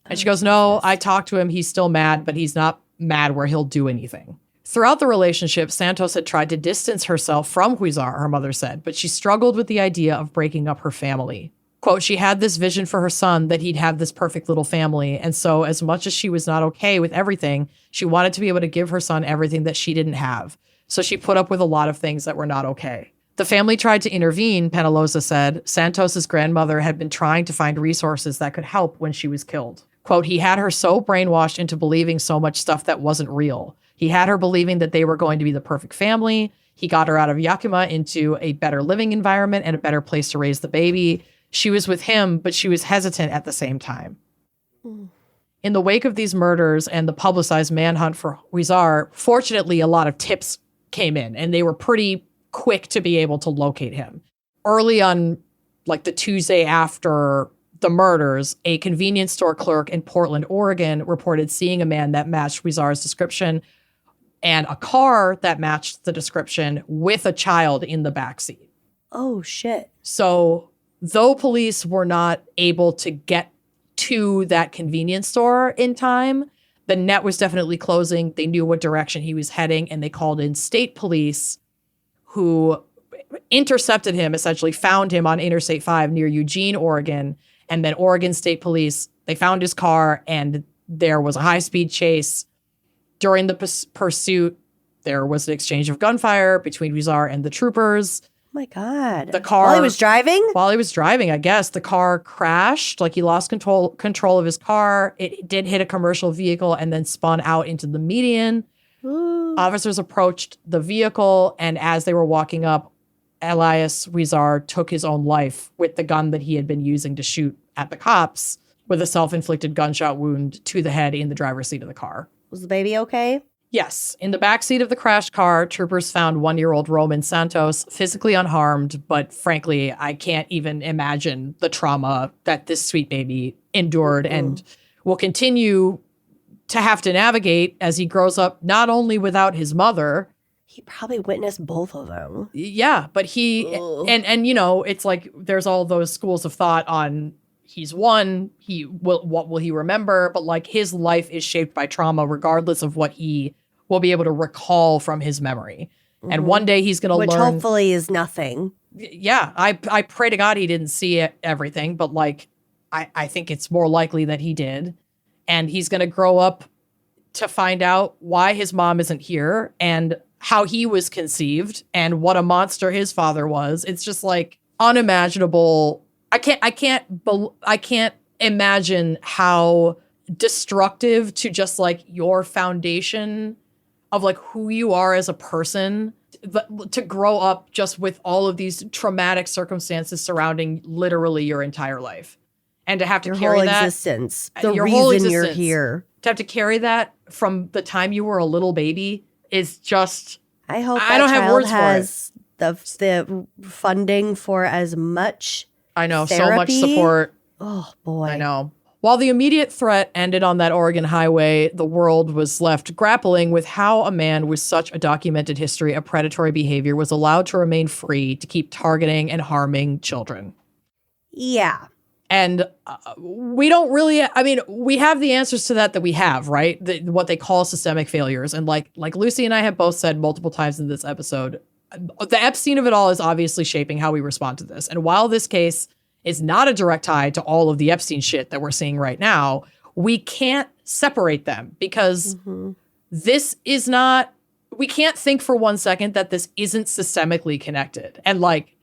And she goes, no, I talked to him. He's still mad, but he's not mad where he'll do anything. Throughout the relationship, Santos had tried to distance herself from Huizar, her mother said, but she struggled with the idea of breaking up her family. Quote, she had this vision for her son that he'd have this perfect little family. And so as much as she was not okay with everything, she wanted to be able to give her son everything that she didn't have. So she put up with a lot of things that were not okay. The family tried to intervene, Penalosa said. Santos's grandmother had been trying to find resources that could help when she was killed. Quote, he had her so brainwashed into believing so much stuff that wasn't real. He had her believing that they were going to be the perfect family. He got her out of Yakima into a better living environment and a better place to raise the baby. She was with him, but she was hesitant at the same time. In the wake of these murders and the publicized manhunt for Huizar, fortunately, a lot of tips came in, and they were pretty quick to be able to locate him. Early on, like the Tuesday after the murders, a convenience store clerk in Portland, Oregon, reported seeing a man that matched Huizar's description and a car that matched the description with a child in the backseat. Oh, shit. So though police were not able to get to that convenience store in time, the net was definitely closing. They knew what direction he was heading, and they called in state police who intercepted him, essentially found him on Interstate 5 near Eugene, Oregon. And then Oregon State Police, they found his car, and there was a high-speed chase. During the pursuit, there was an exchange of gunfire between Huizar and the troopers. Oh my God. The car, While he was driving? While he was driving, I guess. The car crashed. Like, he lost control of his car. It did hit a commercial vehicle and then spun out into the median. Ooh. Officers approached the vehicle, and as they were walking up, Elias Huizar took his own life with the gun that he had been using to shoot at the cops, with a self-inflicted gunshot wound to the head in the driver's seat of the car. Was the baby okay? Yes. In the backseat of the crashed car, troopers found 1-year-old Roman Santos physically unharmed, but frankly, I can't even imagine the trauma that this sweet baby endured and will continue to have to navigate as he grows up, not only without his mother. He probably witnessed both of them. Yeah, but and you know, it's like there's all those schools of thought on he's one, what will he remember? But like his life is shaped by trauma regardless of what he will be able to recall from his memory. And one day he's going to learn. Which hopefully is nothing. Yeah, I pray to God he didn't see everything, but like I think it's more likely that he did. And he's going to grow up to find out why his mom isn't here and how he was conceived and what a monster his father was. It's just like unimaginable. I can't imagine how destructive to just like your foundation of like who you are as a person, to grow up just with all of these traumatic circumstances surrounding literally your entire life. And to have to carry whole that existence, the your reason whole you're existence, here. to have to carry that from the time you were a little baby is just. I hope I that don't have child words for has the funding for as much. I know therapy. so much support. Oh boy, I know. While the immediate threat ended on that Oregon highway, the world was left grappling with how a man with such a documented history of predatory behavior was allowed to remain free to keep targeting and harming children. Yeah. And we don't really, I mean, we have the answers to that we have, right? What they call systemic failures. And like Lucy and I have both said multiple times in this episode, the Epstein of it all is obviously shaping how we respond to this. And while this case is not a direct tie to all of the Epstein shit that we're seeing right now, we can't separate them because this is not, we can't think for 1 second that this isn't systemically connected. And like,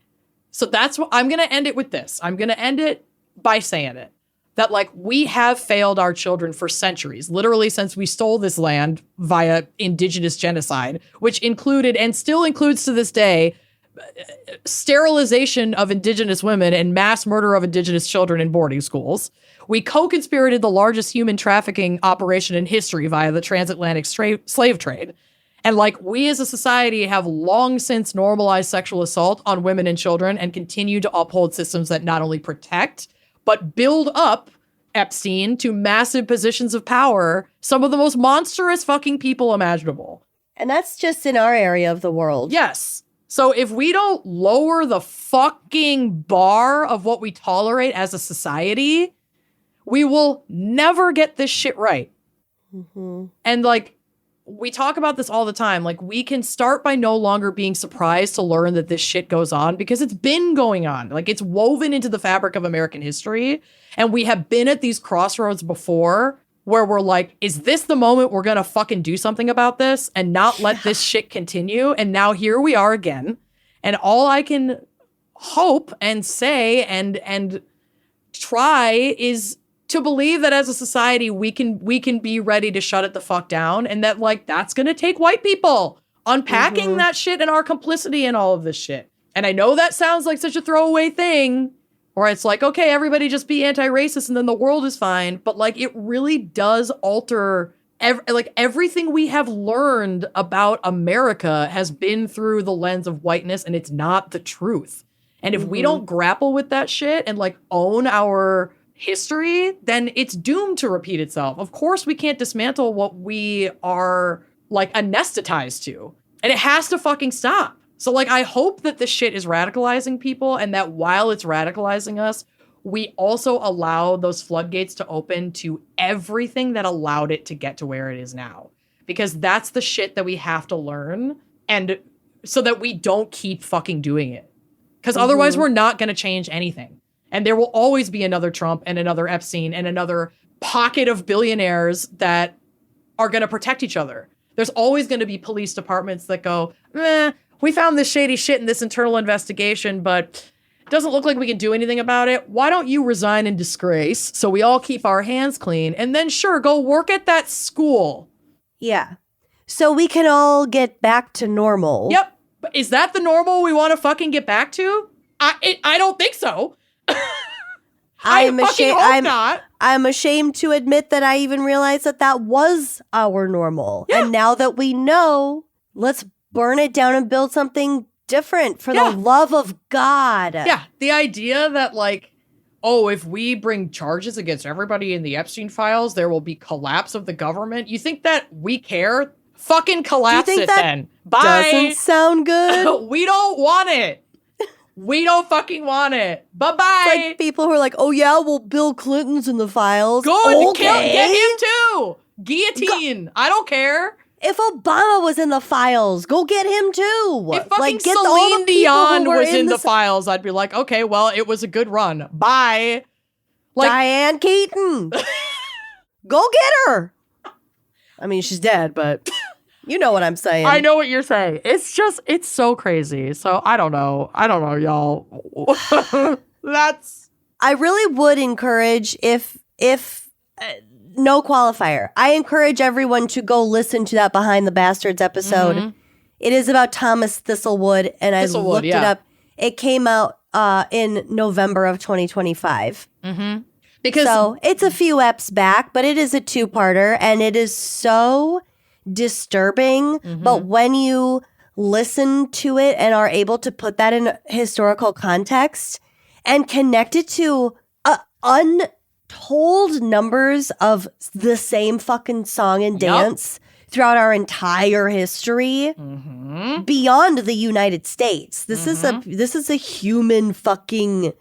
so that's what I'm going to end it with this. I'm going to end it by saying it, that like we have failed our children for centuries, literally since we stole this land via indigenous genocide, which included and still includes to this day sterilization of indigenous women and mass murder of indigenous children in boarding schools. We co-conspirated the largest human trafficking operation in history via the transatlantic slave trade. And like we as a society have long since normalized sexual assault on women and children and continue to uphold systems that not only protect but build up Epstein to massive positions of power, some of the most monstrous fucking people imaginable. And that's just in our area of the world. Yes. So if we don't lower the fucking bar of what we tolerate as a society, we will never get this shit right. And like, we talk about this all the time. Like, we can start by no longer being surprised to learn that this shit goes on because it's been going on. Like, it's woven into the fabric of American history. And we have been at these crossroads before where we're like, is this the moment we're going to fucking do something about this and not let this shit continue? And now here we are again. And all I can hope and say and try is to believe that as a society, we can be ready to shut it the fuck down. And that like, that's going to take white people unpacking that shit and our complicity in all of this shit. And I know that sounds like such a throwaway thing, or it's like, okay, everybody just be anti-racist and then the world is fine. But like, it really does alter everything we have learned about America has been through the lens of whiteness, and it's not the truth. And if we don't grapple with that shit and like own our history, then it's doomed to repeat itself. Of course, we can't dismantle what we are like anesthetized to, and it has to fucking stop. So like, I hope that this shit is radicalizing people, and that while it's radicalizing us, we also allow those floodgates to open to everything that allowed it to get to where it is now. Because that's the shit that we have to learn, and so that we don't keep fucking doing it. Because otherwise we're not going to change anything. And there will always be another Trump and another Epstein and another pocket of billionaires that are going to protect each other. There's always going to be police departments that go, we found this shady shit in this internal investigation, but it doesn't look like we can do anything about it. Why don't you resign in disgrace so we all keep our hands clean, and then sure, go work at that school. Yeah. So we can all get back to normal. Yep. But is that the normal we want to fucking get back to? I don't think so. I fucking hope not. I'm ashamed to admit that I even realized that was our normal. Yeah. And now that we know, let's burn it down and build something different for the love of God. Yeah, the idea that like, oh, if we bring charges against everybody in the Epstein files, there will be collapse of the government. You think that we care? Fucking collapse it then. Bye. Doesn't sound good. We don't want it. We don't fucking want it. Bye-bye. It's like people who are like, oh yeah, well, Bill Clinton's in the files. Good. Get him too. Guillotine. I don't care. If Obama was in the files, go get him too. If fucking get Celine Dion was in the files, I'd be like, okay, well, it was a good run. Bye. Like, Diane Keaton. Go get her. I mean, she's dead, but you know what I'm saying. I know what you're saying. It's so crazy. So I don't know, y'all. I really would encourage if no qualifier. I encourage everyone to go listen to that Behind the Bastards episode. Mm-hmm. It is about Thomas Thistlewood, and I looked it up. It came out in November of 2025. Mm-hmm. So it's a few eps back, but it is a two-parter, and it is so disturbing. Mm-hmm. But when you listen to it and are able to put that in historical context and connect it to untold numbers of the same fucking song and dance throughout our entire history beyond the United States. This is a human fucking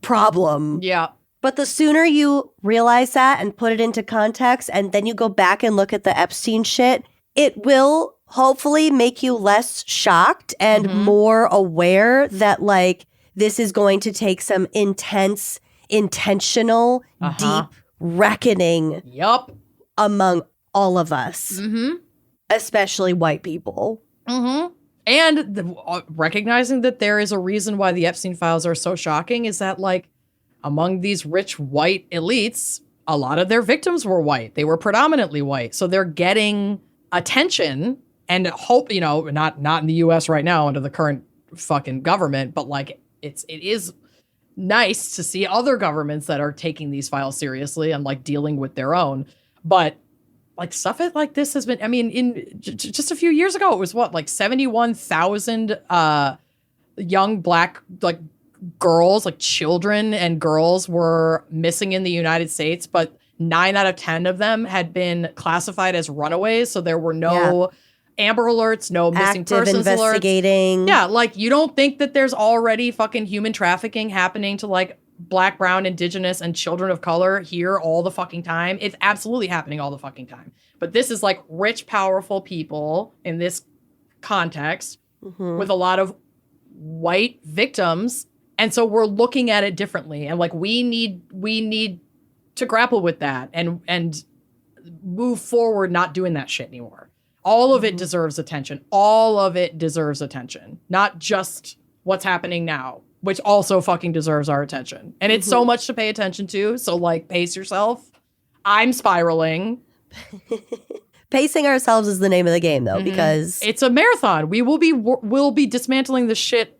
problem. Yeah. But the sooner you realize that and put it into context, and then you go back and look at the Epstein shit, it will hopefully make you less shocked and more aware that, like, this is going to take some intense, intentional, deep reckoning among all of us, especially white people. And recognizing that there is a reason why the Epstein files are so shocking is that, like, among these rich white elites, a lot of their victims were white. They were predominantly white. So they're getting attention and hope, you know, not in the US right now under the current fucking government, but like it is nice to see other governments that are taking these files seriously and like dealing with their own. But like stuff like this has been, I mean, in just a few years ago, it was what, like 71,000 young black, like, girls, like children and girls were missing in the United States, but 9 out of 10 of them had been classified as runaways. So there were no Amber Alerts, no missing persons investigating. alerts. Yeah, like you don't think that there's already fucking human trafficking happening to like black, brown, indigenous, and children of color here all the fucking time. It's absolutely happening all the fucking time. But this is like rich, powerful people in this context with a lot of white victims. And so we're looking at it differently. And like we need to grapple with that and move forward not doing that shit anymore. All of it deserves attention. All of it deserves attention. Not just what's happening now, which also fucking deserves our attention. And it's so much to pay attention to. So like pace yourself. I'm spiraling. Pacing ourselves is the name of the game though, because it's a marathon. We'll be dismantling the shit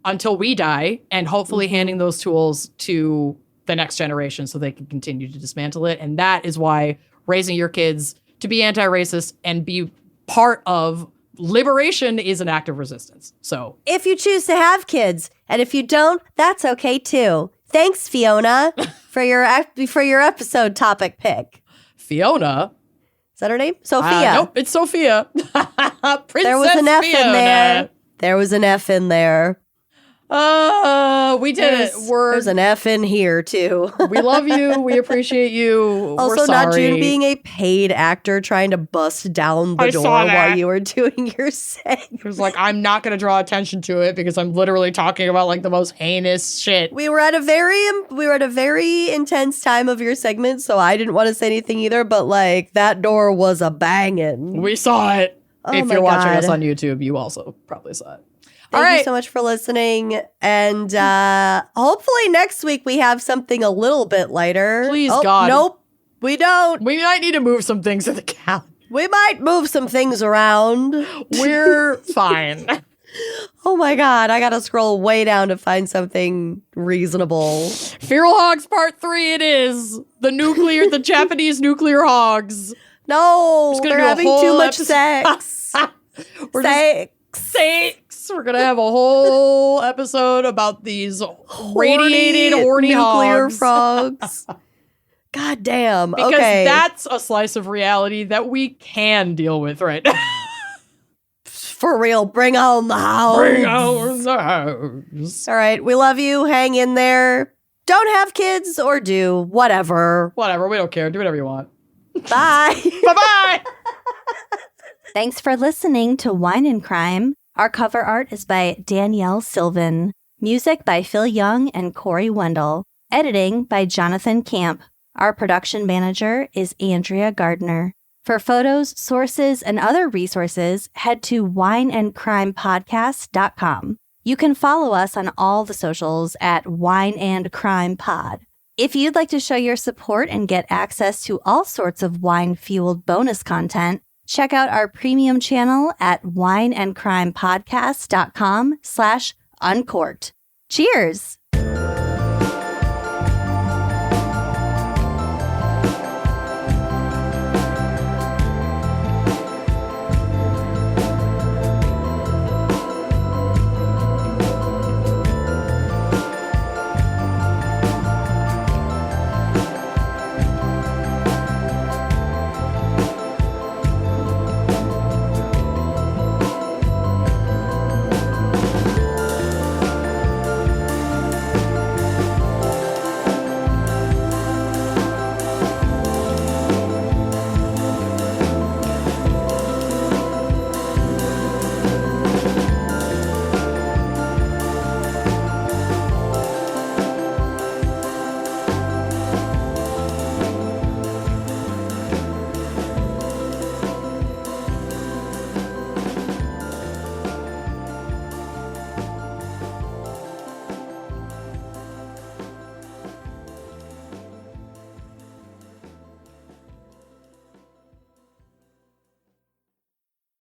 until we die, and hopefully handing those tools to the next generation so they can continue to dismantle it. And that is why raising your kids to be anti-racist and be part of liberation is an act of resistance. So if you choose to have kids, and if you don't, that's okay too. Thanks, Fiona, for your episode topic pick. Fiona? Is that her name? Sophia. Nope, it's Sophia. Princess There was an F Fiona. in there. There was an F in there. We did it. There's an F in here too. We love you. We appreciate you. Also, We're sorry. not June being a paid actor trying to bust down the door while you were doing your segment. It was like, I'm not going to draw attention to it because I'm literally talking about like the most heinous shit. We were at a very intense time of your segment, so I didn't want to say anything either. But like that door was a banging. We saw it. Oh if my you're watching God. us on YouTube, you also probably saw it. Thank you so much for listening. And hopefully next week we have something a little bit lighter. Please, God. Nope, we don't. We might need to move some things in the calendar. We might move some things around. We're fine. Oh my God, I gotta scroll way down to find something reasonable. Feral Hogs Part 3 it is. The Japanese nuclear hogs. No, they're having too much sex. Sex. We're gonna have a whole episode about these radiated, horny nuclear hogs. frogs. God damn. Because okay. that's a slice of reality that we can deal with right now. For real, bring on the house. Bring on the house. All right, we love you. Hang in there. Don't have kids or do. Whatever. Whatever, we don't care. Do whatever you want. Bye. Bye-bye. Thanks for listening to Wine and Crime. Our cover art is by Danielle Sylvan. Music by Phil Young and Corey Wendell. Editing by Jonathan Camp. Our production manager is Andrea Gardner. For photos, sources, and other resources, head to wineandcrimepodcast.com. You can follow us on all the socials at Wine and Crime Pod. If you'd like to show your support and get access to all sorts of wine-fueled bonus content, check out our premium channel at wineandcrimepodcast.com/uncorked. Cheers!